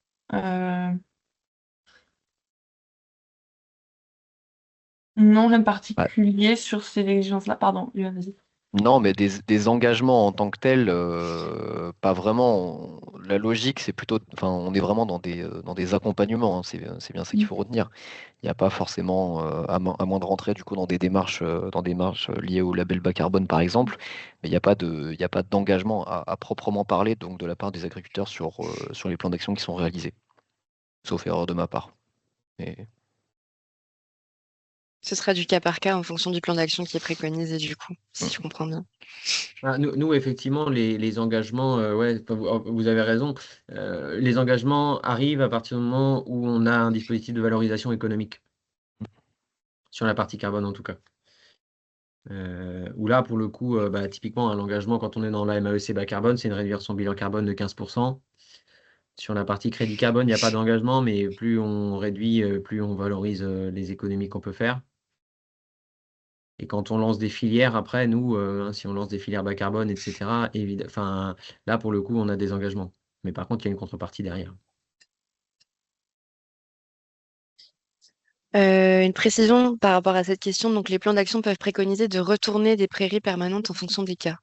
Non, rien de Ouais. particulier sur ces exigences-là. Pardon, Yoann, vas-y. Non, mais des engagements en tant que tels, pas vraiment. La logique, c'est plutôt, enfin, on est vraiment dans des accompagnements, hein, c'est bien ça qu'il Mm. faut retenir. Il n'y a pas forcément, à moins de rentrer du coup dans des démarches liées au label bas carbone par exemple, mais il y a pas d'engagement à proprement parler donc de la part des agriculteurs sur les plans d'action qui sont réalisés, sauf erreur de ma part. Mais Ce sera du cas par cas en fonction du plan d'action qui est préconisé du coup, si je comprends bien. Ah, nous, effectivement, les engagements, ouais, vous avez raison. Les engagements arrivent à partir du moment où on a un dispositif de valorisation économique, sur la partie carbone en tout cas. Où là, pour le coup, bah, typiquement, l'engagement, quand on est dans la MAEC bas carbone, c'est de réduire son bilan carbone de 15%. Sur la partie crédit carbone, il n'y a pas d'engagement, mais plus on réduit, plus on valorise les économies qu'on peut faire. Et quand on lance des filières, après, nous, si on lance des filières bas carbone, etc., enfin, là, pour le coup, on a des engagements. Mais par contre, il y a une contrepartie derrière. Une précision par rapport à cette question, donc les plans d'action peuvent préconiser de retourner des prairies permanentes en fonction des cas.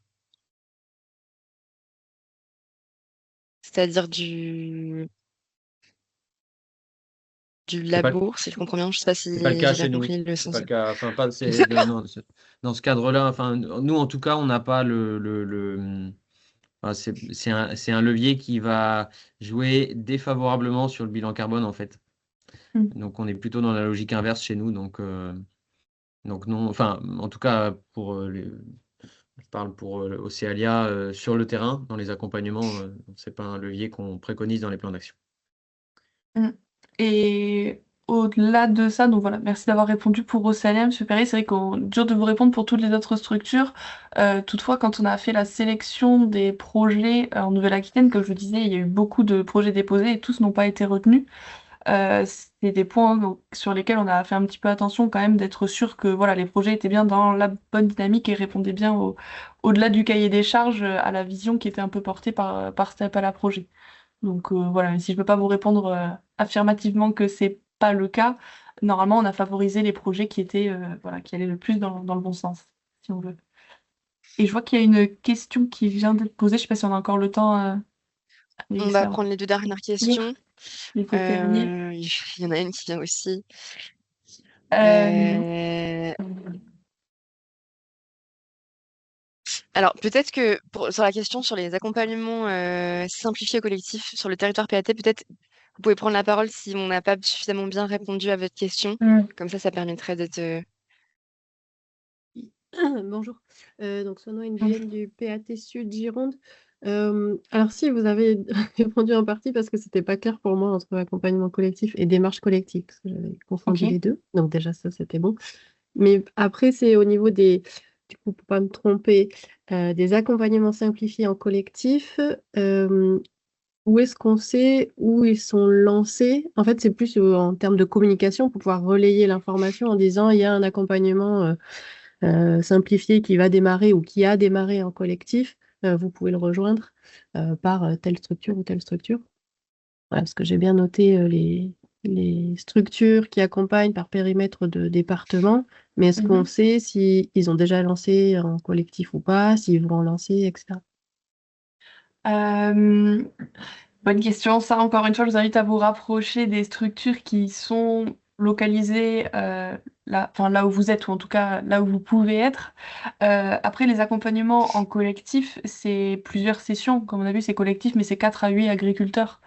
C'est-à-dire du C'est pas, labour, si je comprends bien. Je sais pas si c'est pas le cas j'ai bien chez nous. compris le C'est sens. pas le cas. Enfin, pas, non, dans ce cadre-là, enfin, nous, en tout cas, on n'a pas enfin, c'est un levier qui va jouer défavorablement sur le bilan carbone, en fait. Mm. Donc, on est plutôt dans la logique inverse chez nous. Donc non, enfin, en tout cas, je parle pour Océalia sur le terrain, dans les accompagnements, c'est pas un levier qu'on préconise dans les plans d'action. Mm. Et au-delà de ça, donc voilà, merci d'avoir répondu pour Océania, M. Perret. C'est vrai qu'on dur de vous répondre pour toutes les autres structures. Toutefois, quand on a fait la sélection des projets en Nouvelle-Aquitaine, comme je vous disais, il y a eu beaucoup de projets déposés et tous n'ont pas été retenus. C'est des points sur lesquels on a fait un petit peu attention quand même d'être sûr que voilà, les projets étaient bien dans la bonne dynamique et répondaient bien au-delà du cahier des charges à la vision qui était un peu portée par cet appel à projet. Donc voilà, même si je ne peux pas vous répondre affirmativement que c'est pas le cas, normalement on a favorisé les projets qui étaient voilà, qui allaient le plus dans le bon sens, si on veut. Et je vois qu'il y a une question qui vient d'être posée, je ne sais pas si on a encore le temps. On va prendre les 2 dernières questions. Les coups derniers. Il y en a une qui vient aussi. Euh, Alors, peut-être que sur la question sur les accompagnements simplifiés collectifs sur le territoire PAT, peut-être vous pouvez prendre la parole si on n'a pas suffisamment bien répondu à votre question. Comme ça permettrait d'être. Bonjour. Donc, Sono Nguyen du PAT Sud Gironde. Alors, si vous avez répondu en partie parce que c'était pas clair pour moi entre accompagnement collectif et démarche collective, parce que j'avais confondu les deux. Donc, déjà, ça, c'était bon. Mais après, c'est au niveau des, du coup, pour pas me tromper, des accompagnements simplifiés en collectif. Où est-ce qu'on sait où ils sont lancés? En fait, c'est plus en termes de communication pour pouvoir relayer l'information en disant il y a un accompagnement simplifié qui va démarrer ou qui a démarré en collectif. Vous pouvez le rejoindre par telle structure ou telle structure. Voilà, parce que j'ai bien noté les structures qui accompagnent par périmètre de département, mais est-ce qu'on sait s'ils ont déjà lancé en collectif ou pas, s'ils vont en lancer, etc. Bonne question. Ça, encore une fois, je vous invite à vous rapprocher des structures qui sont localisées là où vous êtes, ou en tout cas là où vous pouvez être. Après, les accompagnements en collectif, c'est plusieurs sessions. Comme on a vu, c'est collectif, mais c'est 4 à 8 agriculteurs.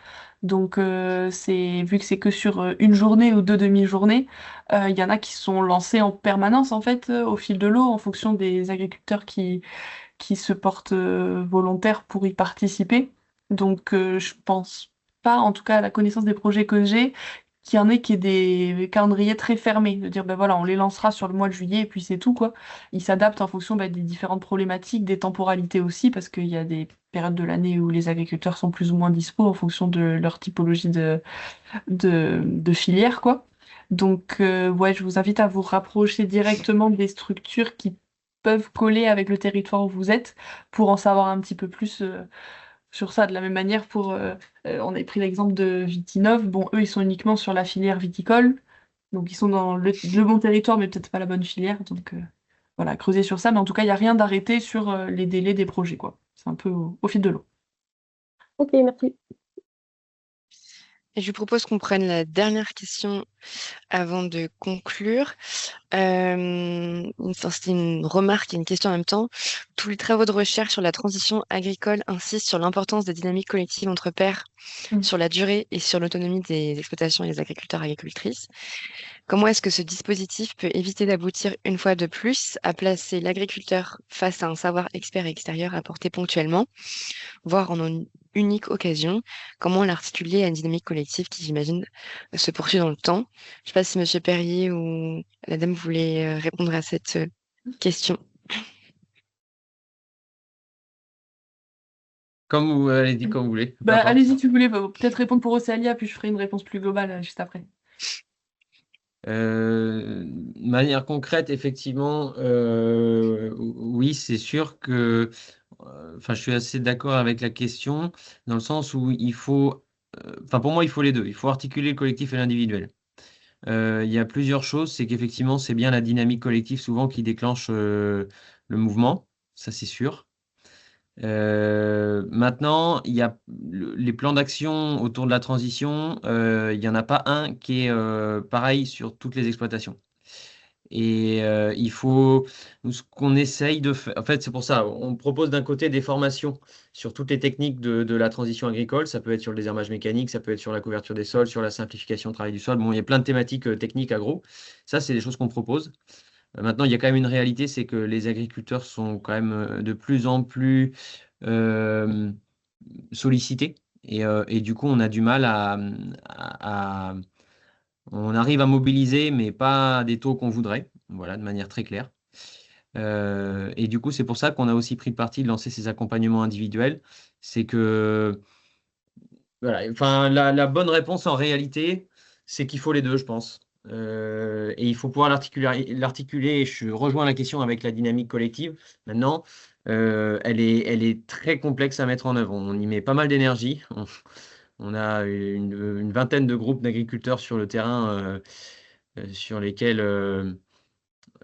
Donc, vu que c'est que sur une journée ou 2 demi-journées, il y en a qui sont lancés en permanence, en fait, au fil de l'eau, en fonction des agriculteurs qui se portent volontaires pour y participer. Donc, je pense pas, en tout cas à la connaissance des projets que j'ai, qu'il y en ait qui aient des calendriers très fermés, de dire ben voilà, on les lancera sur le mois de juillet et puis c'est tout quoi. Ils s'adaptent en fonction des différentes problématiques, des temporalités aussi, parce qu'il y a des périodes de l'année où les agriculteurs sont plus ou moins dispo en fonction de leur typologie de filière quoi. Donc ouais, je vous invite à vous rapprocher directement des structures qui peuvent coller avec le territoire où vous êtes pour en savoir un petit peu plus sur ça. De la même manière, on a pris l'exemple de Vitinov. Bon, eux, ils sont uniquement sur la filière viticole. Donc, ils sont dans le bon territoire, mais peut-être pas la bonne filière. Donc, voilà, creuser sur ça. Mais en tout cas, il n'y a rien d'arrêté sur les délais des projets, quoi. C'est un peu au fil de l'eau. Ok, merci. Et je vous propose qu'on prenne la dernière question avant de conclure. C'était une remarque et une question en même temps. Tous les travaux de recherche sur la transition agricole insistent sur l'importance des dynamiques collectives entre pairs, sur la durée et sur l'autonomie des exploitations et des agriculteurs et agricultrices. Comment est-ce que ce dispositif peut éviter d'aboutir une fois de plus à placer l'agriculteur face à un savoir expert et extérieur apporté ponctuellement, voire en une unique occasion? Comment l'articuler à une dynamique collective qui, j'imagine, se poursuit dans le temps? Je ne sais pas si M. Perrier ou la dame voulait répondre à cette question. Comme vous allez-y, comme vous voulez. peu Bah, importe. allez-y, si vous voulez, peut-être répondre pour Océalia, puis je ferai une réponse plus globale juste après. De manière concrète, effectivement, oui, c'est sûr que, je suis assez d'accord avec la question, dans le sens où il faut, pour moi, il faut les deux. Il faut articuler le collectif et l'individuel. Il y a plusieurs choses. C'est qu'effectivement, c'est bien la dynamique collective souvent qui déclenche le mouvement, ça c'est sûr. Maintenant, il y a les plans d'action autour de la transition, il n'y en a pas un qui est pareil sur toutes les exploitations. Et il faut, ce qu'on essaye de faire, en fait, c'est pour ça, on propose d'un côté des formations sur toutes les techniques de la transition agricole. Ça peut être sur le désherbage mécanique, ça peut être sur la couverture des sols, sur la simplification du travail du sol. Bon, il y a plein de thématiques techniques agro. Ça, c'est des choses qu'on propose. Maintenant, il y a quand même une réalité, c'est que les agriculteurs sont quand même de plus en plus euh, sollicités. Et du coup, on a du mal on arrive à mobiliser, mais pas des taux qu'on voudrait, voilà, de manière très claire. Et du coup, c'est pour ça qu'on a aussi pris le parti de lancer ces accompagnements individuels. C'est que, voilà, la bonne réponse en réalité, c'est qu'il faut les deux, je pense. Et il faut pouvoir l'articuler, et je rejoins la question avec la dynamique collective. Maintenant, elle est très complexe à mettre en œuvre. On y met pas mal d'énergie. On a une vingtaine de groupes d'agriculteurs sur le terrain sur lesquels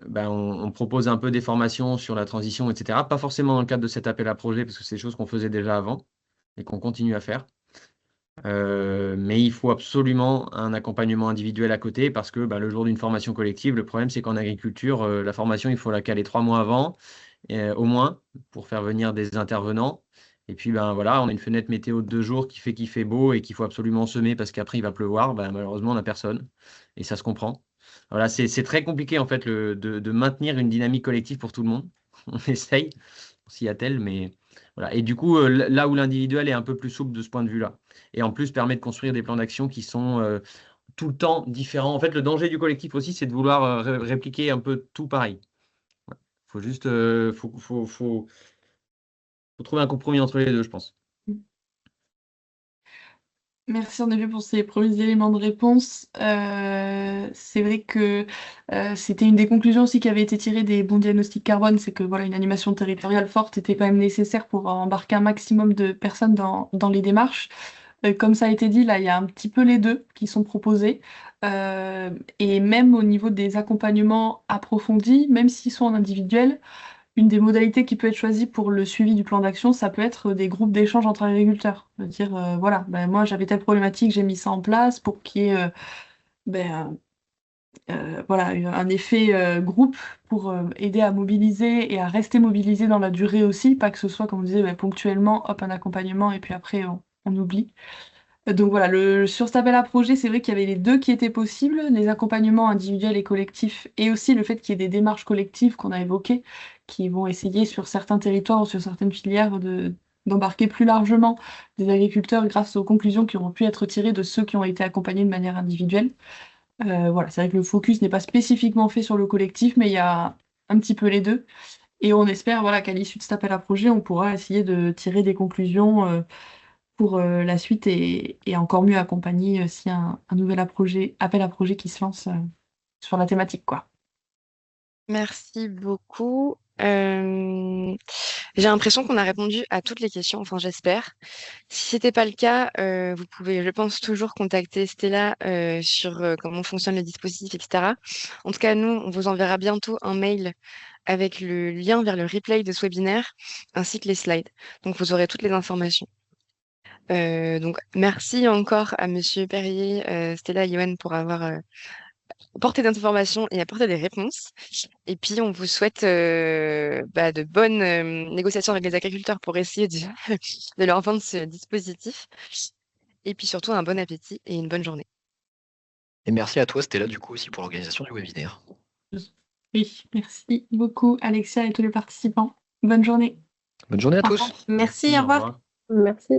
on propose un peu des formations sur la transition, etc. Pas forcément dans le cadre de cet appel à projet, parce que c'est des choses qu'on faisait déjà avant et qu'on continue à faire. Mais il faut absolument un accompagnement individuel à côté parce que le jour d'une formation collective, le problème c'est qu'en agriculture, la formation, il faut la caler 3 mois avant, au moins, pour faire venir des intervenants. Et puis voilà, on a une fenêtre météo de 2 jours qui fait qu'il fait beau et qu'il faut absolument semer parce qu'après il va pleuvoir. Malheureusement, on n'a personne. Et ça se comprend. Voilà, c'est très compliqué en fait de maintenir une dynamique collective pour tout le monde. On essaye, on s'y attelle, mais voilà. Et du coup, là où l'individuel est un peu plus souple de ce point de vue-là. Et en plus, permet de construire des plans d'action qui sont tout le temps différents. En fait, le danger du collectif aussi, c'est de vouloir répliquer un peu tout pareil. Ouais. Faut juste faut trouver un compromis entre les deux, je pense. Merci en effet pour ces premiers éléments de réponse. C'est vrai que c'était une des conclusions aussi qui avait été tirée des bons diagnostics carbone, c'est que voilà, une animation territoriale forte était quand même nécessaire pour embarquer un maximum de personnes dans les démarches. Comme ça a été dit, là, il y a un petit peu les deux qui sont proposés. Et même au niveau des accompagnements approfondis, même s'ils sont en individuel, une des modalités qui peut être choisie pour le suivi du plan d'action, ça peut être des groupes d'échange entre agriculteurs. Dire, voilà, moi j'avais telle problématique, j'ai mis ça en place pour qu'il y ait voilà, un effet groupe pour aider à mobiliser et à rester mobilisé dans la durée aussi, pas que ce soit, comme on disait, ponctuellement, hop, un accompagnement et puis après on oublie. Donc voilà, sur cet appel à projet, c'est vrai qu'il y avait les deux qui étaient possibles, les accompagnements individuels et collectifs, et aussi le fait qu'il y ait des démarches collectives qu'on a évoquées, qui vont essayer sur certains territoires ou sur certaines filières d'embarquer plus largement des agriculteurs grâce aux conclusions qui auront pu être tirées de ceux qui ont été accompagnés de manière individuelle. Voilà, c'est vrai que le focus n'est pas spécifiquement fait sur le collectif, mais il y a un petit peu les deux. Et on espère voilà, qu'à l'issue de cet appel à projet, on pourra essayer de tirer des conclusions pour la suite et encore mieux accompagner s'il y a un nouvel appel à projet qui se lance sur la thématique, quoi. Merci beaucoup. J'ai l'impression qu'on a répondu à toutes les questions, enfin j'espère. Si c'était pas le cas, vous pouvez, je pense, toujours contacter Stella sur comment fonctionne le dispositif, etc. En tout cas, nous, on vous enverra bientôt un mail avec le lien vers le replay de ce webinaire ainsi que les slides. Donc vous aurez toutes les informations. Donc merci encore à Monsieur Perrier, Stella et Yoann pour avoir apporté des informations et apporté des réponses. Et puis on vous souhaite de bonnes négociations avec les agriculteurs pour essayer de leur vendre ce dispositif. Et puis surtout un bon appétit et une bonne journée. Et merci à toi, Stella, du coup, aussi pour l'organisation du webinaire. Oui, merci beaucoup Alexia et tous les participants. Bonne journée. Bonne journée à Au tous. revoir. Merci, Au au revoir. revoir. Merci.